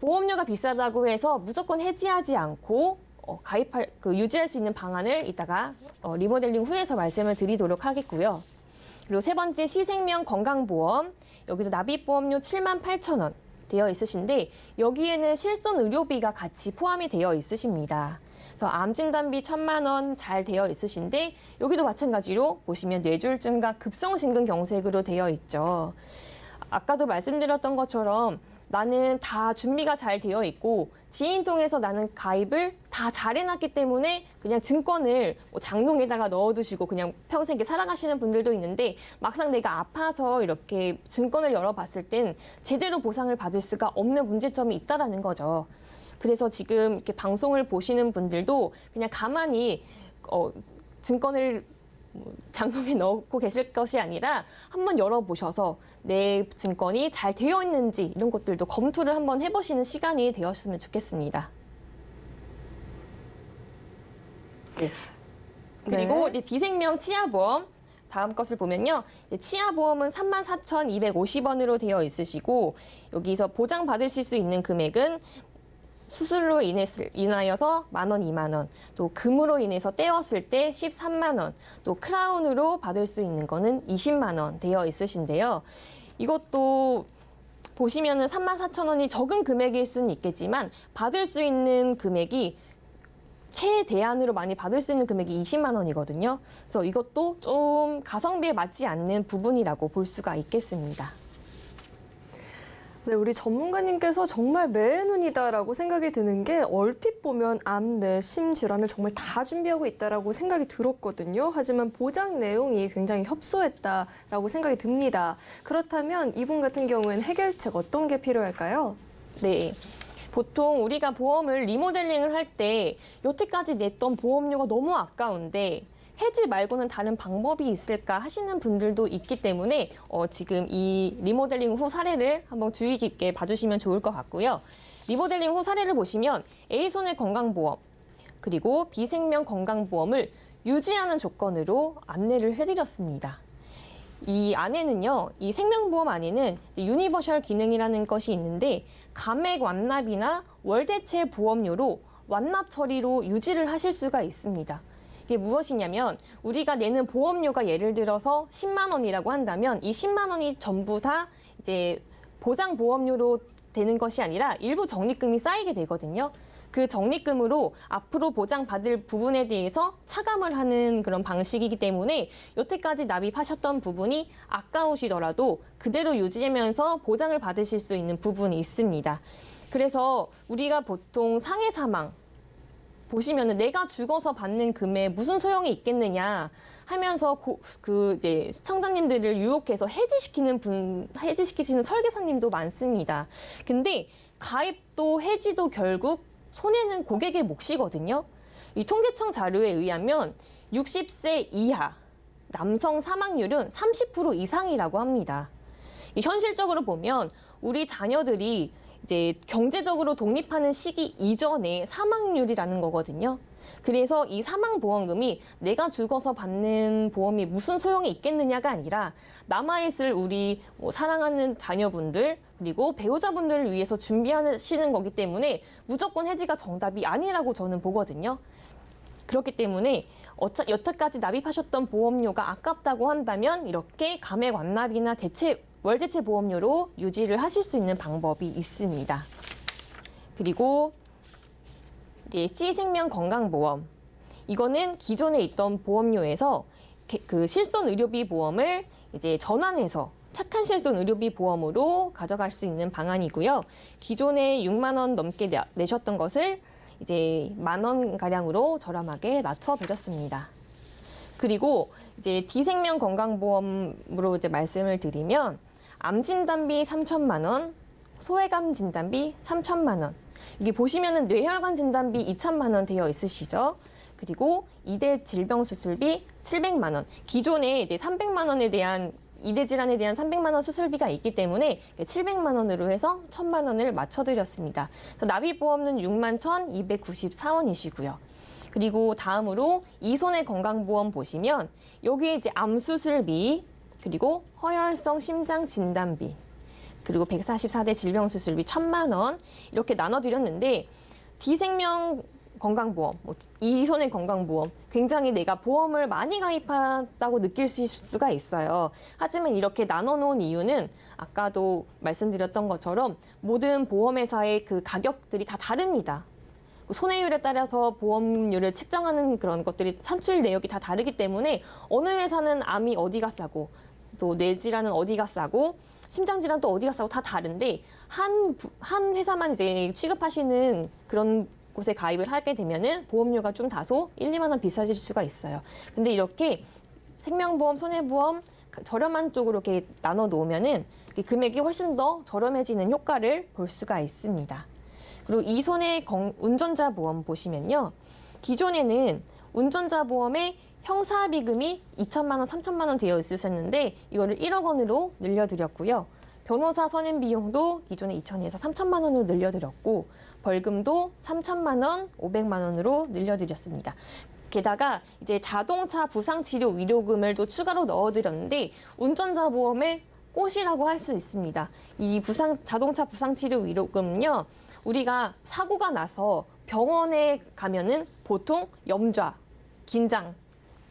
S4: 보험료가 비싸다고 해서 무조건 해지하지 않고 유지할 수 있는 방안을 이따가 리모델링 후에서 말씀을 드리도록 하겠고요. 그리고 세 번째 시생명 건강보험 여기도 납입보험료 78,000원 되어 있으신데 여기에는 실손 의료비가 같이 포함이 되어 있으십니다. 그래서 암진단비 1,000만 원 잘 되어 있으신데 여기도 마찬가지로 보시면 뇌졸중과 급성심근경색으로 되어 있죠. 아까도 말씀드렸던 것처럼 나는 다 준비가 잘 되어 있고 지인 통해서 나는 가입을 다 잘 해놨기 때문에 그냥 증권을 장롱에다가 넣어두시고 그냥 평생 이렇게 살아가시는 분들도 있는데 막상 내가 아파서 이렇게 증권을 열어봤을 땐 제대로 보상을 받을 수가 없는 문제점이 있다라는 거죠. 그래서 지금 이렇게 방송을 보시는 분들도 그냥 가만히 증권을 장롱에 넣고 계실 것이 아니라 한번 열어보셔서 내 증권이 잘 되어 있는지 이런 것들도 검토를 한번 해보시는 시간이 되었으면 좋겠습니다. 네. 그리고 이제 비생명 치아보험 다음 것을 보면요. 치아보험은 34,250원으로 되어 있으시고 여기서 보장받으실 수 있는 금액은 수술로 인하여서 10,000원, 20,000원, 또 금으로 인해서 떼었을 때 13만 원, 또 크라운으로 받을 수 있는 거는 20만 원 되어 있으신데요. 이것도 보시면은 34,000원이 적은 금액일 수는 있겠지만 받을 수 있는 금액이 최대한으로 많이 받을 수 있는 금액이 20만 원이거든요. 그래서 이것도 좀 가성비에 맞지 않는 부분이라고 볼 수가 있겠습니다.
S2: 네, 우리 전문가님께서 정말 매의 눈이다라고 생각이 드는 게 얼핏 보면 암, 뇌, 심 질환을 정말 다 준비하고 있다라고 생각이 들었거든요. 하지만 보장 내용이 굉장히 협소했다라고 생각이 듭니다. 그렇다면 이분 같은 경우에는 해결책 어떤 게 필요할까요?
S4: 네. 보통 우리가 보험을 리모델링을 할 때 여태까지 냈던 보험료가 너무 아까운데 해지 말고는 다른 방법이 있을까 하시는 분들도 있기 때문에 지금 이 리모델링 후 사례를 한번 주의 깊게 봐주시면 좋을 것 같고요. 리모델링 후 사례를 보시면 A손해 건강보험 그리고 B생명 건강보험을 유지하는 조건으로 안내를 해드렸습니다. 이 안에는요, 이 생명보험 안에는 이제 유니버셜 기능이라는 것이 있는데 감액 완납이나 월대체 보험료로 완납 처리로 유지를 하실 수가 있습니다. 이게 무엇이냐면 우리가 내는 보험료가 예를 들어서 10만 원이라고 한다면 이 10만 원이 전부 다 이제 보장 보험료로 되는 것이 아니라 일부 적립금이 쌓이게 되거든요. 그 적립금으로 앞으로 보장받을 부분에 대해서 차감을 하는 그런 방식이기 때문에 여태까지 납입하셨던 부분이 아까우시더라도 그대로 유지하면서 보장을 받으실 수 있는 부분이 있습니다. 그래서 우리가 보통 상해 사망 보시면은 내가 죽어서 받는 금에 무슨 소용이 있겠느냐 하면서 이제 시청자님들을 유혹해서 해지시키시는 설계사님도 많습니다. 근데 가입도 해지도 결국 손해는 고객의 몫이거든요. 이 통계청 자료에 의하면 60세 이하 남성 사망률은 30% 이상이라고 합니다. 현실적으로 보면 우리 자녀들이 이제 경제적으로 독립하는 시기 이전에 사망률이라는 거거든요. 그래서 이 사망보험금이 내가 죽어서 받는 보험이 무슨 소용이 있겠느냐가 아니라 남아있을 우리 사랑하는 자녀분들 그리고 배우자분들을 위해서 준비하시는 거기 때문에 무조건 해지가 정답이 아니라고 저는 보거든요. 그렇기 때문에 여태까지 납입하셨던 보험료가 아깝다고 한다면 이렇게 감액 완납이나 월대체 보험료로 유지를 하실 수 있는 방법이 있습니다. 그리고 이제 C생명 건강보험. 이거는 기존에 있던 보험료에서 그 실손 의료비 보험을 이제 전환해서 착한 실손 의료비 보험으로 가져갈 수 있는 방안이고요. 기존에 6만 원 넘게 내셨던 것을 이제 10,000원 가량으로 저렴하게 낮춰드렸습니다. 그리고 이제 D생명 건강보험으로 이제 말씀을 드리면 암 진단비 3,000만 원, 소외감 진단비 3,000만 원. 여기 보시면은 뇌혈관 진단비 2,000만 원 되어 있으시죠? 그리고 이대 질병 수술비 700만 원. 기존에 이제 300만 원에 대한 이대 질환에 대한 300만 원 수술비가 있기 때문에 700만 원으로 해서 1,000만 원을 맞춰드렸습니다. 그래서 납입보험은 61,294원이시고요. 그리고 다음으로 이손해 건강보험 보시면 여기에 이제 암 수술비 그리고 허혈성 심장 진단비 그리고 144대 질병 수술비 1,000만 원 이렇게 나눠드렸는데 D생명 건강보험, 이손해 건강보험 굉장히 내가 보험을 많이 가입했다고 느낄 수가 있어요. 하지만 이렇게 나눠놓은 이유는 아까도 말씀드렸던 것처럼 모든 보험회사의 그 가격들이 다 다릅니다. 손해율에 따라서 보험료를 책정하는 그런 것들이 산출 내역이 다 다르기 때문에 어느 회사는 암이 어디가 싸고 또 뇌질환은 어디가 싸고 심장질환 또 어디가 싸고 다 다른데 한 회사만 이제 취급하시는 그런 곳에 가입을 하게 되면은 보험료가 좀 다소 1, 2만 원 비싸질 수가 있어요. 근데 이렇게 생명보험, 손해보험 저렴한 쪽으로 이렇게 나눠 놓으면은 금액이 훨씬 더 저렴해지는 효과를 볼 수가 있습니다. 그리고 이손해 운전자 보험 보시면요. 기존에는 운전자 보험에 형사비금이 2,000만 원, 3,000만 원 되어 있으셨는데 이거를 1억 원으로 늘려드렸고요. 변호사 선임 비용도 기존에 2,000에서 3,000만 원으로 늘려드렸고 벌금도 3,000만 원, 500만 원으로 늘려드렸습니다. 게다가 이제 자동차 부상치료 위로금을 또 추가로 넣어드렸는데 운전자 보험의 꽃이라고 할 수 있습니다. 이 자동차 부상치료 위로금은요. 우리가 사고가 나서 병원에 가면은 보통 염좌, 긴장,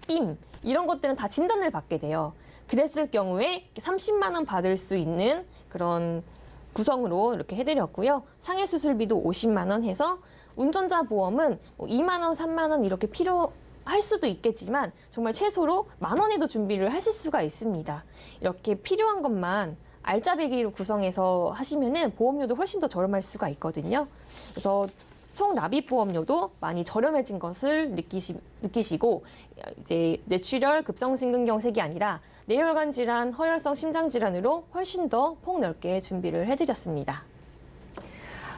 S4: 삔 이런 것들은 다 진단을 받게 돼요. 그랬을 경우에 30만 원 받을 수 있는 그런 구성으로 이렇게 해드렸고요. 상해 수술비도 50만 원 해서 운전자 보험은 2만 원, 3만 원 이렇게 필요할 수도 있겠지만 정말 최소로 10,000원에도 준비를 하실 수가 있습니다. 이렇게 필요한 것만 알짜배기로 구성해서 하시면은 보험료도 훨씬 더 저렴할 수가 있거든요. 그래서 총 납입 보험료도 많이 저렴해진 것을 느끼시고 이제 뇌출혈, 급성심근경색이 아니라 뇌혈관 질환, 허혈성 심장 질환으로 훨씬 더 폭넓게 준비를 해드렸습니다.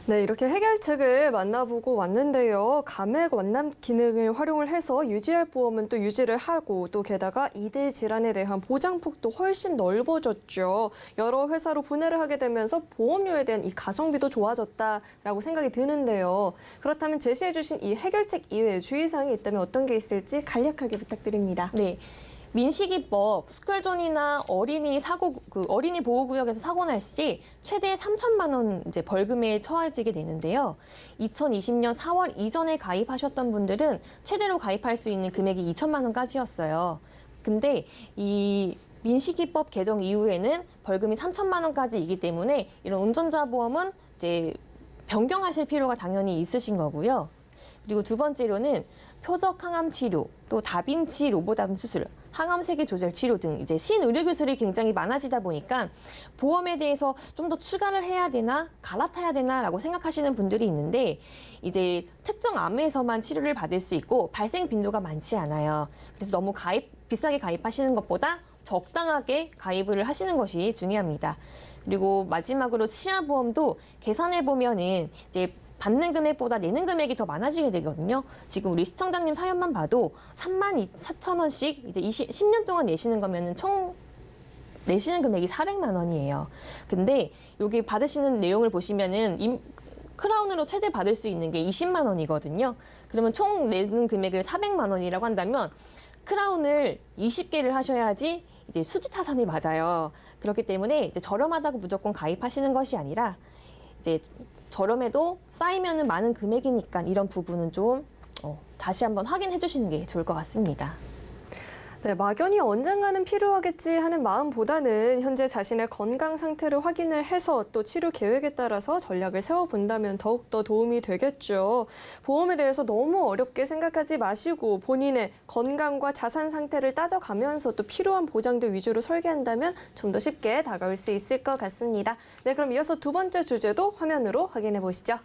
S2: 네, 이렇게 해결책을 만나보고 왔는데요. 감액 완납 기능을 활용을 해서 유지할 보험은 또 유지를 하고 또 게다가 2대 질환에 대한 보장폭도 훨씬 넓어졌죠. 여러 회사로 분해를 하게 되면서 보험료에 대한 이 가성비도 좋아졌다라고 생각이 드는데요. 그렇다면 제시해 주신 이 해결책 이외에 주의사항이 있다면 어떤 게 있을지 간략하게 부탁드립니다.
S4: 네. 민식이법 스쿨존이나 어린이 보호구역에서 사고 날 시 최대 3천만 원 이제 벌금에 처해지게 되는데요. 2020년 4월 이전에 가입하셨던 분들은 최대로 가입할 수 있는 금액이 2천만 원까지였어요. 근데 이 민식이법 개정 이후에는 벌금이 3천만 원까지이기 때문에 이런 운전자 보험은 이제 변경하실 필요가 당연히 있으신 거고요. 그리고 두 번째로는 표적 항암 치료, 또 다빈치 로보암 수술, 항암 세계 조절 치료 등 이제 신의료 기술이 굉장히 많아지다 보니까 보험에 대해서 좀 더 추가를 해야 되나 갈아타야 되나라고 생각하시는 분들이 있는데 이제 특정 암에서만 치료를 받을 수 있고 발생 빈도가 많지 않아요. 그래서 너무 비싸게 가입하시는 것보다 적당하게 가입을 하시는 것이 중요합니다. 그리고 마지막으로 치아보험도 계산해 보면은 이제 받는 금액보다 내는 금액이 더 많아지게 되거든요. 지금 우리 시청자님 사연만 봐도 34,000원씩 이제 10년 동안 내시는 거면은 총 내시는 금액이 400만 원이에요. 근데 여기 받으시는 내용을 보시면은 크라운으로 최대 받을 수 있는 게 20만 원이거든요. 그러면 총 내는 금액을 400만 원이라고 한다면 크라운을 20개를 하셔야지 이제 수지 타산이 맞아요. 그렇기 때문에 이제 저렴하다고 무조건 가입하시는 것이 아니라 이제 저렴해도 쌓이면은 많은 금액이니까 이런 부분은 좀 다시 한번 확인해 주시는 게 좋을 것 같습니다.
S2: 네, 막연히 언젠가는 필요하겠지 하는 마음보다는 현재 자신의 건강 상태를 확인을 해서 또 치료 계획에 따라서 전략을 세워본다면 더욱더 도움이 되겠죠. 보험에 대해서 너무 어렵게 생각하지 마시고 본인의 건강과 자산 상태를 따져가면서 또 필요한 보장들 위주로 설계한다면 좀 더 쉽게 다가올 수 있을 것 같습니다. 네, 그럼 이어서 두 번째 주제도 화면으로 확인해 보시죠.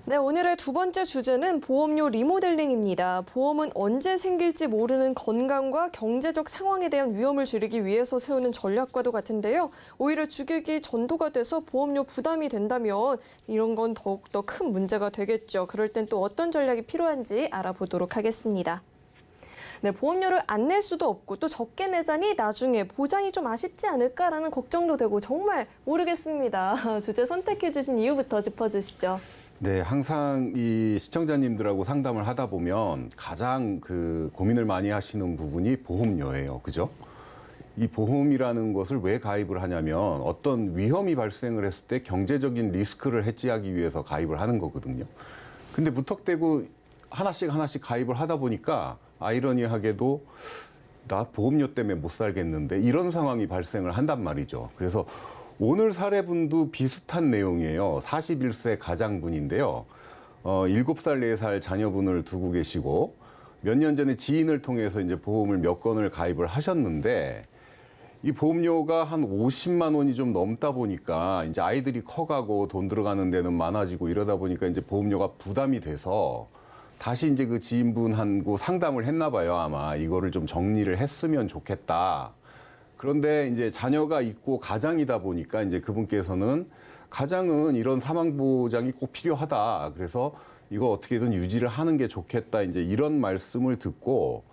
S2: 네, 오늘의 두 번째 주제는 보험료 리모델링입니다. 보험은 언제 생길지 모르는 건강과 경제적 상황에 대한 위험을 줄이기 위해서 세우는 전략과도 같은데요. 오히려 주객이 전도가 돼서 보험료 부담이 된다면 이런 건 더욱더 큰 문제가 되겠죠. 그럴 땐 또 어떤 전략이 필요한지 알아보도록 하겠습니다. 네, 보험료를 안 낼 수도 없고 또 적게 내자니 나중에 보장이 좀 아쉽지 않을까라는 걱정도 되고 정말 모르겠습니다. 주제 선택해 주신 이유부터 짚어주시죠.
S5: 네, 항상 이 시청자님들하고 상담을 하다 보면 가장 고민을 많이 하시는 부분이 보험료예요. 그죠? 이 보험이라는 것을 왜 가입을 하냐면 어떤 위험이 발생을 했을 때 경제적인 리스크를 해지하기 위해서 가입을 하는 거거든요. 근데 무턱대고 하나씩 가입을 하다 보니까 아이러니하게도 나 보험료 때문에 못 살겠는데 이런 상황이 발생을 한단 말이죠. 그래서 오늘 사례분도 비슷한 내용이에요. 41세 가장분인데요. 7살, 4살 자녀분을 두고 계시고 몇 년 전에 지인을 통해서 이제 보험을 몇 건을 가입을 하셨는데 이 보험료가 한 50만 원이 좀 넘다 보니까 이제 아이들이 커가고 돈 들어가는 데는 많아지고 이러다 보니까 이제 보험료가 부담이 돼서 다시 이제 그 지인분하고 상담을 했나 봐요. 아마 이거를 좀 정리를 했으면 좋겠다. 그런데 이제 자녀가 있고 가장이다 보니까 이제 그분께서는 가장은 이런 사망 보장이 꼭 필요하다. 그래서 이거 어떻게든 유지를 하는 게 좋겠다. 이제 이런 말씀을 듣고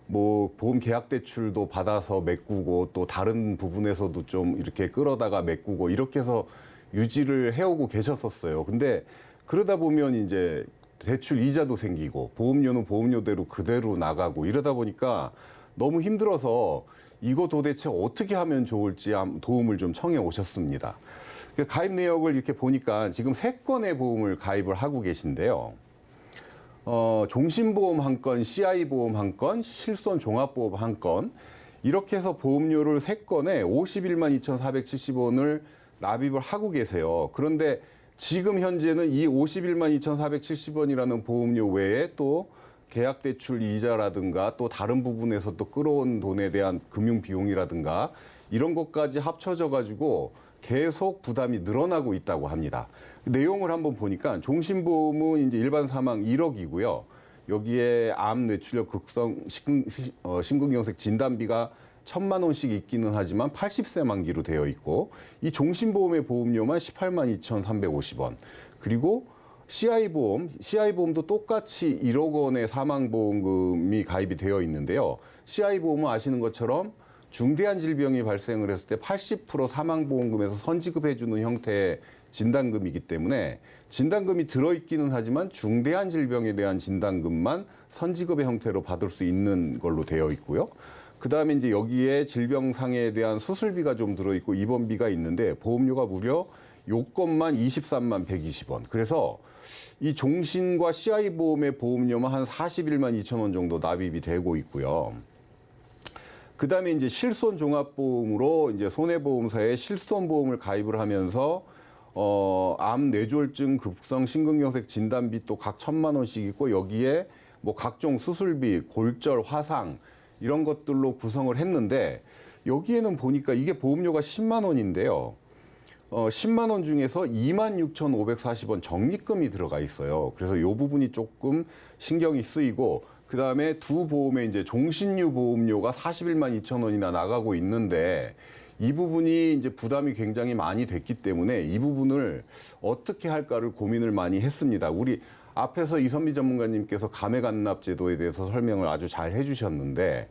S5: 뭐 보험 계약 대출도 받아서 메꾸고 또 다른 부분에서도 좀 이렇게 끌어다가 메꾸고 이렇게 해서 유지를 해오고 계셨었어요. 근데 그러다 보면 이제 대출 이자도 생기고 보험료는 보험료대로 그대로 나가고 이러다 보니까 너무 힘들어서 이거 도대체 어떻게 하면 좋을지 도움을 좀 청해 오셨습니다. 그 가입 내역을 이렇게 보니까 지금 3건의 보험을 가입을 하고 계신데요. 종신보험 1건, CI보험 1건, 실손 종합보험 1건 이렇게 해서 보험료를 3건에 51만 2,470원을 납입을 하고 계세요. 그런데 지금 현재는 이 51만 2,470원이라는 보험료 외에 또 계약대출 이자라든가 또 다른 부분에서 또 끌어온 돈에 대한 금융 비용이라든가 이런 것까지 합쳐져 가지고 계속 부담이 늘어나고 있다고 합니다. 내용을 한번 보니까 종신보험은 이제 일반 사망 1억이고요. 여기에 암, 뇌출혈, 극성, 심근경색 진단비가 1,000만 원씩 있기는 하지만 80세 만기로 되어 있고 이 종신보험의 보험료만 18만 2,350원. 그리고 CI보험도 똑같이 1억 원의 사망보험금이 가입이 되어 있는데요. CI보험은 아시는 것처럼 중대한 질병이 발생을 했을 때 80% 사망보험금에서 선지급해주는 형태의 진단금이기 때문에 진단금이 들어있기는 하지만 중대한 질병에 대한 진단금만 선지급의 형태로 받을 수 있는 걸로 되어 있고요. 그다음에 이제 여기에 질병상해에 대한 수술비가 좀 들어있고 입원비가 있는데 보험료가 무려 요건만 23만 120원. 그래서 이 종신과 CI보험의 보험료만 한 41만 2천 원 정도 납입이 되고 있고요. 그다음에 이제 실손 종합보험으로 이제 손해보험사에 실손보험을 가입을 하면서 암, 뇌졸중, 급성 심근경색 진단비 또 각 1,000만 원씩 있고 여기에 뭐 각종 수술비, 골절, 화상 이런 것들로 구성을 했는데 여기에는 보니까 이게 보험료가 10만 원인데요. 10만 원 중에서 26,540원 적립금이 들어가 있어요. 그래서 이 부분이 조금 신경이 쓰이고 그다음에 두 보험에 이제 종신유 보험료가 41만 2천 원이나 나가고 있는데 이 부분이 이제 부담이 굉장히 많이 됐기 때문에 이 부분을 어떻게 할까를 고민을 많이 했습니다. 우리 앞에서 이선미 전문가님께서 감액완납 제도에 대해서 설명을 아주 잘 해주셨는데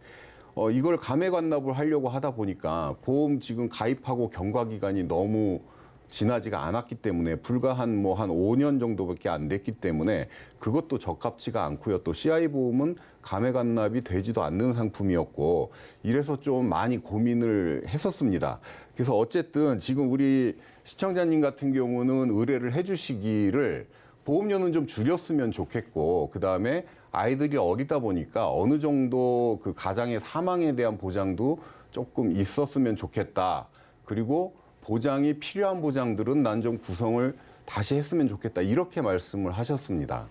S5: 이걸 감액완납을 하려고 하다 보니까 보험 지금 가입하고 경과 기간이 너무 지나지가 않았기 때문에 불과 한 5년 정도밖에 안 됐기 때문에 그것도 적합치가 않고요. 또 CI보험은 감액완납이 되지도 않는 상품이었고 이래서 좀 많이 고민을 했었습니다. 그래서 어쨌든 지금 우리 시청자님 같은 경우는 의뢰를 해주시기를 보험료는 좀 줄였으면 좋겠고 그다음에 아이들이 어리다 보니까 어느 정도 그 가장의 사망에 대한 보장도 조금 있었으면 좋겠다. 그리고 보장이 필요한 보장들은 난 좀 구성을 다시 했으면 좋겠다. 이렇게 말씀을 하셨습니다.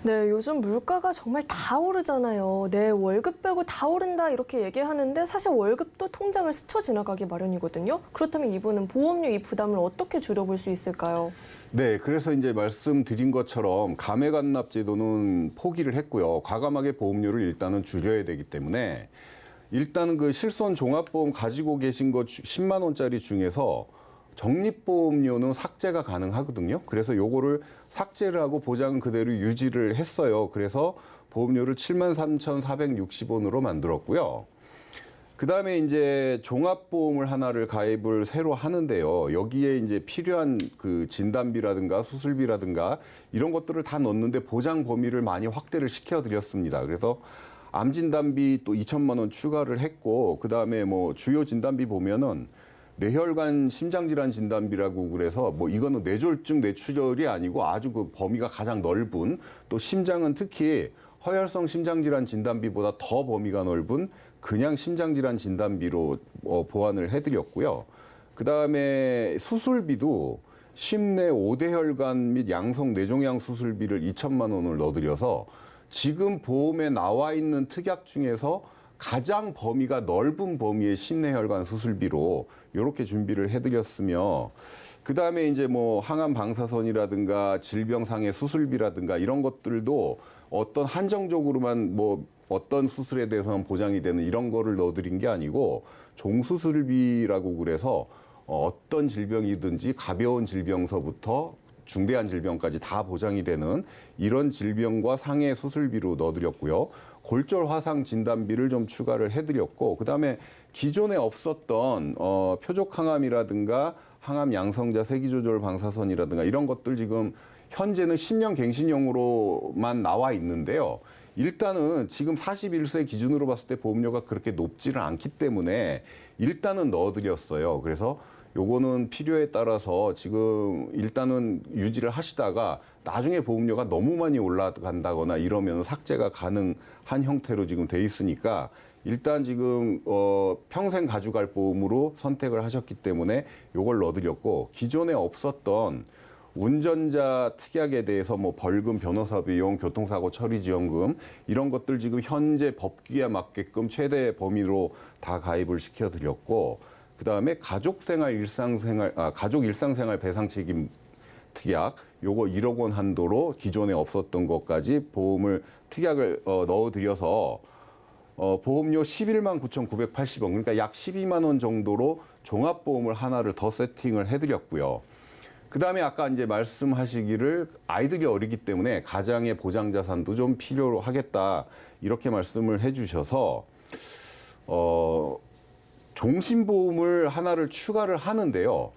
S2: 네, 요즘 물가가 정말 다 오르잖아요. 네, 월급 빼고 다 오른다 이렇게 얘기하는데 사실 월급도 통장을 스쳐 지나가기 마련이거든요. 그렇다면 이분은 보험료 이 부담을 어떻게 줄여볼 수 있을까요?
S5: 네, 그래서 이제 말씀드린 것처럼 감액완납 제도는 포기를 했고요. 과감하게 보험료를 일단은 줄여야 되기 때문에 일단은 그 실손 종합보험 가지고 계신 거 10만 원짜리 중에서 적립보험료는 삭제가 가능하거든요. 그래서 요거를 삭제를 하고 보장은 그대로 유지를 했어요. 그래서 보험료를 73,460원으로 만들었고요. 그다음에 이제 종합보험을 하나를 가입을 새로 하는데요. 여기에 이제 필요한 그 진단비라든가 수술비라든가 이런 것들을 다 넣는데 보장 범위를 많이 확대를 시켜드렸습니다. 그래서 암 진단비 또 2천만 원 추가를 했고 그다음에 뭐 주요 진단비 보면은 뇌혈관 심장질환 진단비라고 그래서 뭐 이거는 뇌졸중 뇌출혈이 아니고 아주 그 범위가 가장 넓은 또 심장은 특히 허혈성 심장질환 진단비보다 더 범위가 넓은 그냥 심장질환 진단비로 보완을 해드렸고요. 그다음에 수술비도 심내 5대 혈관 및 양성 뇌종양 수술비를 2천만 원을 넣어드려서 지금 보험에 나와 있는 특약 중에서 가장 범위가 넓은 범위의 심내혈관 수술비로 이렇게 준비를 해드렸으며 그다음에 이제 뭐 항암 방사선이라든가 질병상의 수술비라든가 이런 것들도 어떤 한정적으로만 뭐 어떤 수술에 대해서는 보장이 되는 이런 거를 넣어드린 게 아니고 종수술비라고 그래서 어떤 질병이든지 가벼운 질병서부터 중대한 질병까지 다 보장이 되는 이런 질병과 상해 수술비로 넣어드렸고요. 골절 화상 진단비를 좀 추가를 해드렸고 그다음에 기존에 없었던 표적 항암이라든가 항암 양성자 세기조절 방사선이라든가 이런 것들 지금 현재는 10년 갱신형으로만 나와 있는데요. 일단은 지금 41세 기준으로 봤을 때 보험료가 그렇게 높지는 않기 때문에 일단은 넣어드렸어요. 그래서 요거는 필요에 따라서 지금 일단은 유지를 하시다가 나중에 보험료가 너무 많이 올라간다거나 이러면 삭제가 가능한 형태로 지금 돼 있으니까 일단 지금 평생 가져갈 보험으로 선택을 하셨기 때문에 요걸 넣어드렸고, 기존에 없었던 운전자 특약에 대해서 뭐 벌금, 변호사 비용, 교통사고 처리 지원금 이런 것들 지금 현재 법규에 맞게끔 최대 범위로 다 가입을 시켜드렸고, 그다음에 가족 일상생활 배상 책임 특약 요거 1억 원 한도로 기존에 없었던 것까지 보험을 특약을 넣어드려서 보험료 11만 9,980원, 그러니까 약 12만 원 정도로 종합보험을 하나를 더 세팅을 해드렸고요. 그다음에 아까 이제 말씀하시기를 아이들이 어리기 때문에 가장의 보장자산도 좀 필요로 하겠다 이렇게 말씀을 해주셔서 종신보험을 하나를 추가를 하는데요.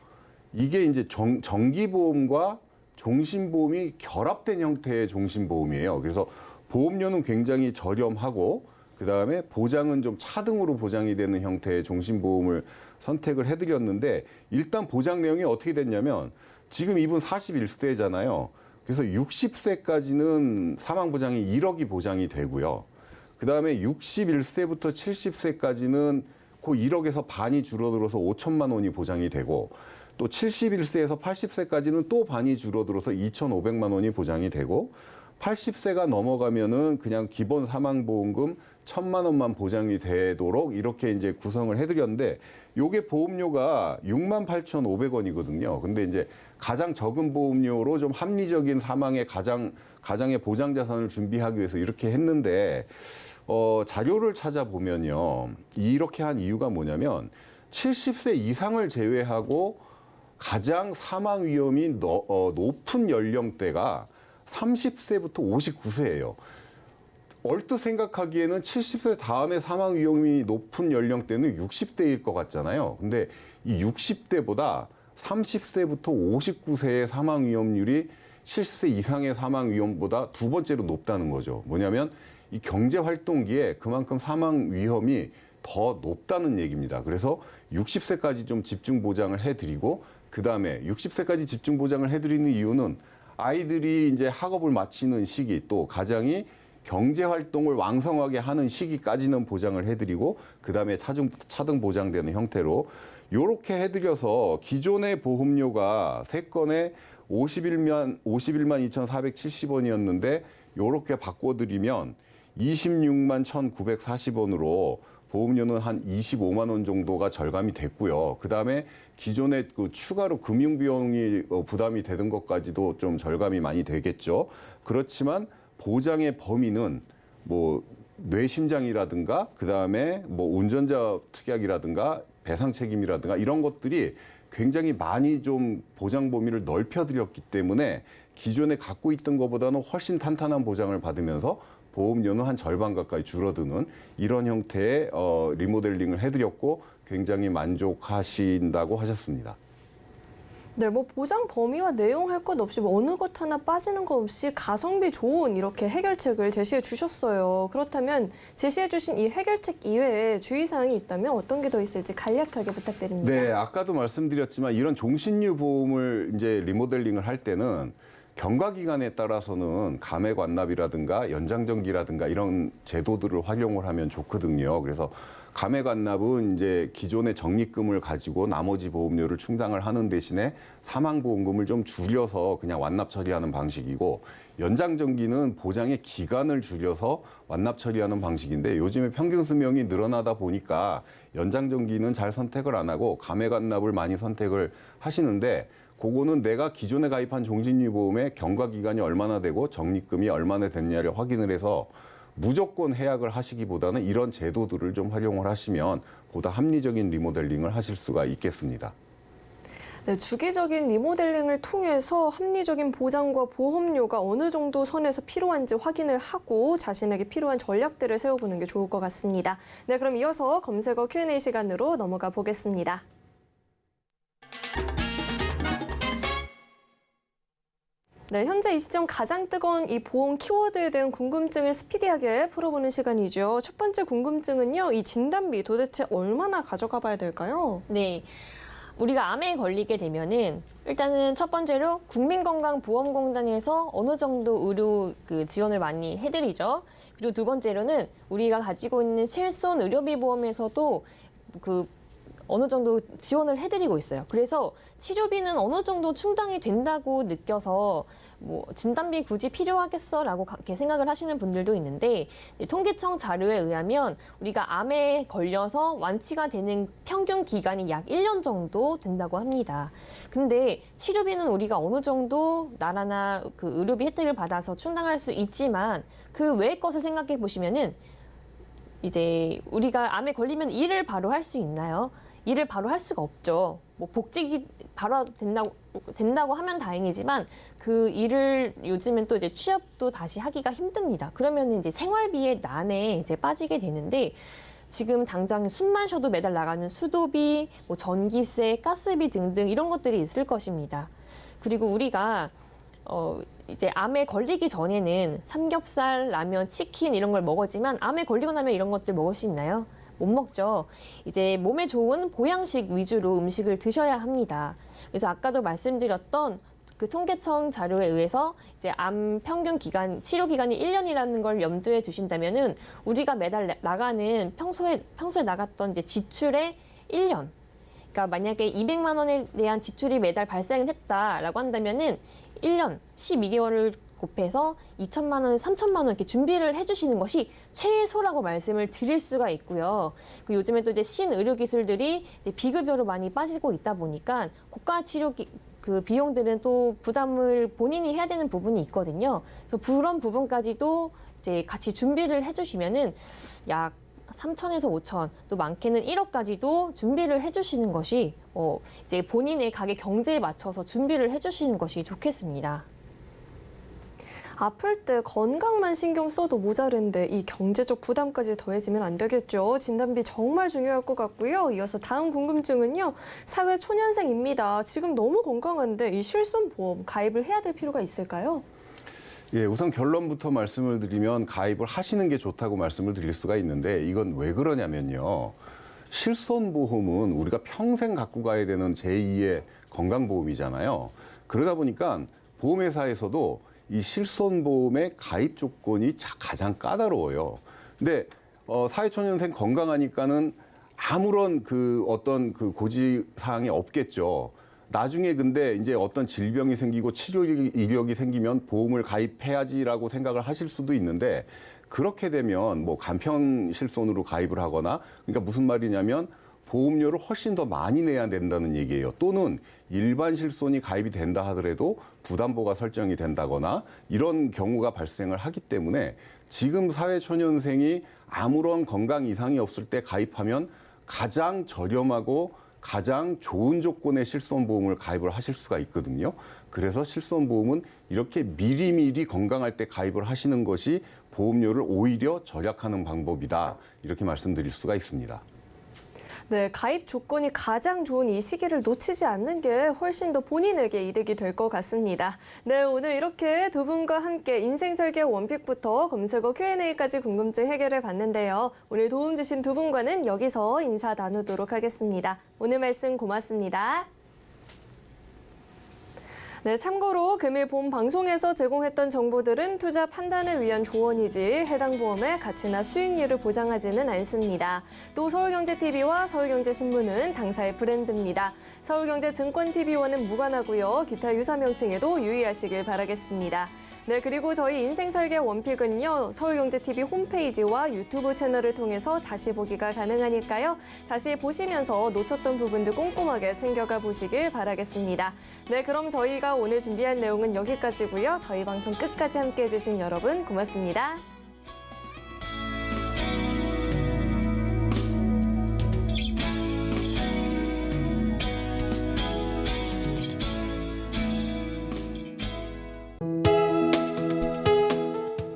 S5: 이게 이제 정기보험과 종신보험이 결합된 형태의 종신보험이에요. 그래서 보험료는 굉장히 저렴하고 그다음에 보장은 좀 차등으로 보장이 되는 형태의 종신보험을 선택을 해드렸는데, 일단 보장 내용이 어떻게 됐냐면 지금 이분 41세잖아요. 그래서 60세까지는 사망보장이 1억이 보장이 되고요. 그다음에 61세부터 70세까지는 그 1억에서 반이 줄어들어서 5천만 원이 보장이 되고, 또 71세에서 80세까지는 또 반이 줄어들어서 2,500만 원이 보장이 되고, 80세가 넘어가면은 그냥 기본 사망보험금 1,000만 원만 보장이 되도록 이렇게 이제 구성을 해드렸는데, 요게 보험료가 68,500원이거든요. 근데 이제 가장 적은 보험료로 좀 합리적인 사망의 가장의 보장자산을 준비하기 위해서 이렇게 했는데, 자료를 찾아보면요. 이렇게 한 이유가 뭐냐면 70세 이상을 제외하고 가장 사망 위험이 높은 연령대가 30세부터 59세예요. 얼뜻 생각하기에는 70세 다음에 사망 위험이 높은 연령대는 60대일 것 같잖아요. 근데 이 60대보다 30세부터 59세의 사망 위험률이 70세 이상의 사망 위험보다 두 번째로 높다는 거죠. 뭐냐면 이 경제 활동기에 그만큼 사망 위험이 더 높다는 얘기입니다. 그래서 60세까지 좀 집중 보장을 해드리고, 그 다음에 60세까지 집중 보장을 해드리는 이유는 아이들이 이제 학업을 마치는 시기, 또 가장이 경제 활동을 왕성하게 하는 시기까지는 보장을 해드리고, 그 다음에 차등 보장되는 형태로 요렇게 해드려서 기존의 보험료가 3건에 51만 2,470원이었는데 요렇게 바꿔드리면 26만 1,940원으로 보험료는 한 25만 원 정도가 절감이 됐고요. 그 다음에 기존에 그 추가로 금융비용이 부담이 되는 것까지도 좀 절감이 많이 되겠죠. 그렇지만 보장의 범위는 뭐 뇌심장이라든가 그 다음에 뭐 운전자 특약이라든가 배상 책임이라든가 이런 것들이 굉장히 많이 좀 보장 범위를 넓혀드렸기 때문에 기존에 갖고 있던 것보다는 훨씬 탄탄한 보장을 받으면서 보험료는 한 절반 가까이 줄어드는 이런 형태의 리모델링을 해드렸고 굉장히 만족하신다고 하셨습니다.
S2: 네, 뭐 보장 범위와 내용 할 것 없이 뭐 어느 것 하나 빠지는 거 없이 가성비 좋은 이렇게 해결책을 제시해 주셨어요. 그렇다면 제시해 주신 이 해결책 이외에 주의사항이 있다면 어떤 게 더 있을지 간략하게 부탁드립니다.
S5: 네, 아까도 말씀드렸지만 이런 종신류 보험을 이제 리모델링을 할 때는 경과 기간에 따라서는 감액 완납이라든가 연장전기라든가 이런 제도들을 활용을 하면 좋거든요. 그래서 감액 완납은 이제 기존의 적립금을 가지고 나머지 보험료를 충당을 하는 대신에 사망보험금을 좀 줄여서 그냥 완납 처리하는 방식이고, 연장전기는 보장의 기간을 줄여서 완납 처리하는 방식인데, 요즘에 평균 수명이 늘어나다 보니까 연장전기는 잘 선택을 안 하고 감액 완납을 많이 선택을 하시는데, 그거는 내가 기존에 가입한 종신류 보험의 경과 기간이 얼마나 되고 적립금이 얼마나 됐냐를 확인을 해서 무조건 해약을 하시기보다는 이런 제도들을 좀 활용을 하시면 보다 합리적인 리모델링을 하실 수가 있겠습니다.
S2: 네, 주기적인 리모델링을 통해서 합리적인 보장과 보험료가 어느 정도 선에서 필요한지 확인을 하고 자신에게 필요한 전략들을 세워보는 게 좋을 것 같습니다. 네, 그럼 이어서 검색어 Q&A 시간으로 넘어가 보겠습니다. 네, 현재 이 시점 가장 뜨거운 이 보험 키워드에 대한 궁금증을 스피디하게 풀어보는 시간이죠. 첫 번째 궁금증은요, 이 진단비 도대체 얼마나 가져가 봐야 될까요?
S4: 네. 우리가 암에 걸리게 되면은 일단은 첫 번째로 국민건강보험공단에서 어느 정도 의료 지원을 많이 해드리죠. 그리고 두 번째로는 우리가 가지고 있는 실손 의료비 보험에서도 어느 정도 지원을 해드리고 있어요. 그래서 치료비는 어느 정도 충당이 된다고 느껴서 뭐 진단비 굳이 필요하겠어라고 이렇게 생각을 하시는 분들도 있는데, 통계청 자료에 의하면 우리가 암에 걸려서 완치가 되는 평균 기간이 약 1년 정도 된다고 합니다. 근데 치료비는 우리가 어느 정도 나라나 의료비 혜택을 받아서 충당할 수 있지만 그 외의 것을 생각해 보시면은 이제 우리가 암에 걸리면 일을 바로 할 수 있나요? 일을 바로 할 수가 없죠. 뭐 복직이 바로 된다고 하면 다행이지만 그 일을 요즘은 또 이제 취업도 다시 하기가 힘듭니다. 그러면 이제 생활비의 난에 이제 빠지게 되는데, 지금 당장 숨만 쉬어도 매달 나가는 수도비, 뭐 전기세, 가스비 등등 이런 것들이 있을 것입니다. 그리고 우리가 이제 암에 걸리기 전에는 삼겹살, 라면, 치킨 이런 걸 먹었지만 암에 걸리고 나면 이런 것들 먹을 수 있나요? 못 먹죠. 이제 몸에 좋은 보양식 위주로 음식을 드셔야 합니다. 그래서 아까도 말씀드렸던 그 통계청 자료에 의해서 이제 암 평균 기간, 치료 기간이 1년이라는 걸 염두에 두신다면은 우리가 매달 나가는 평소에 나갔던 이제 지출의 1년. 그러니까 만약에 200만 원에 대한 지출이 매달 발생을 했다라고 한다면은 1년 12개월을 곱해서 2천만 원, 3천만 원 이렇게 준비를 해주시는 것이 최소라고 말씀을 드릴 수가 있고요. 요즘에 또 이제 신의료 기술들이 이제 비급여로 많이 빠지고 있다 보니까 고가 치료 비용들은 또 부담을 본인이 해야 되는 부분이 있거든요. 그래서 그런 부분까지도 이제 같이 준비를 해주시면은 약 3천에서 5천, 또 많게는 1억까지도 준비를 해주시는 것이 이제 본인의 가게 경제에 맞춰서 준비를 해주시는 것이 좋겠습니다.
S2: 아플 때 건강만 신경 써도 모자른데 이 경제적 부담까지 더해지면 안 되겠죠. 진단비 정말 중요할 것 같고요. 이어서 다음 궁금증은요. 사회 초년생입니다. 지금 너무 건강한데 이 실손보험 가입을 해야 될 필요가 있을까요?
S5: 예, 우선 결론부터 말씀을 드리면 가입을 하시는 게 좋다고 말씀을 드릴 수가 있는데, 이건 왜 그러냐면요. 실손보험은 우리가 평생 갖고 가야 되는 제2의 건강보험이잖아요. 그러다 보니까 보험회사에서도 이 실손보험의 가입 조건이 가장 까다로워요. 근데 사회초년생 건강하니까는 아무런 어떤 고지사항이 없겠죠. 나중에 근데 이제 어떤 질병이 생기고 치료 이력이 생기면 보험을 가입해야지라고 생각을 하실 수도 있는데, 그렇게 되면 뭐 간편 실손으로 가입을 하거나, 그러니까 무슨 말이냐면 보험료를 훨씬 더 많이 내야 된다는 얘기예요. 또는 일반 실손이 가입이 된다 하더라도 부담보가 설정이 된다거나 이런 경우가 발생을 하기 때문에 지금 사회초년생이 아무런 건강 이상이 없을 때 가입하면 가장 저렴하고 가장 좋은 조건의 실손보험을 가입을 하실 수가 있거든요. 그래서 실손보험은 이렇게 미리미리 건강할 때 가입을 하시는 것이 보험료를 오히려 절약하는 방법이다. 이렇게 말씀드릴 수가 있습니다.
S2: 네, 가입 조건이 가장 좋은 이 시기를 놓치지 않는 게 훨씬 더 본인에게 이득이 될 것 같습니다. 네, 오늘 이렇게 두 분과 함께 인생설계 원픽부터 검색어 Q&A까지 궁금증 해결해 봤는데요. 오늘 도움 주신 두 분과는 여기서 인사 나누도록 하겠습니다. 오늘 말씀 고맙습니다. 네, 참고로 금일 본 방송에서 제공했던 정보들은 투자 판단을 위한 조언이지 해당 보험의 가치나 수익률을 보장하지는 않습니다. 또 서울경제TV와 서울경제신문은 당사의 브랜드입니다. 서울경제증권TV와는 무관하고요. 기타 유사 명칭에도 유의하시길 바라겠습니다. 네, 그리고 저희 인생설계 원픽은요. 서울경제TV 홈페이지와 유튜브 채널을 통해서 다시 보기가 가능하니까요. 다시 보시면서 놓쳤던 부분도 꼼꼼하게 챙겨가 보시길 바라겠습니다. 네, 그럼 저희가 오늘 준비한 내용은 여기까지고요. 저희 방송 끝까지 함께해 주신 여러분 고맙습니다.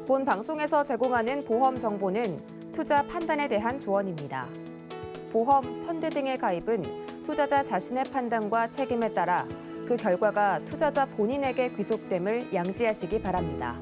S1: 본 방송에서 제공하는 보험 정보는 투자 판단에 대한 조언입니다. 보험, 펀드 등의 가입은 투자자 자신의 판단과 책임에 따라 그 결과가 투자자 본인에게 귀속됨을 양지하시기 바랍니다.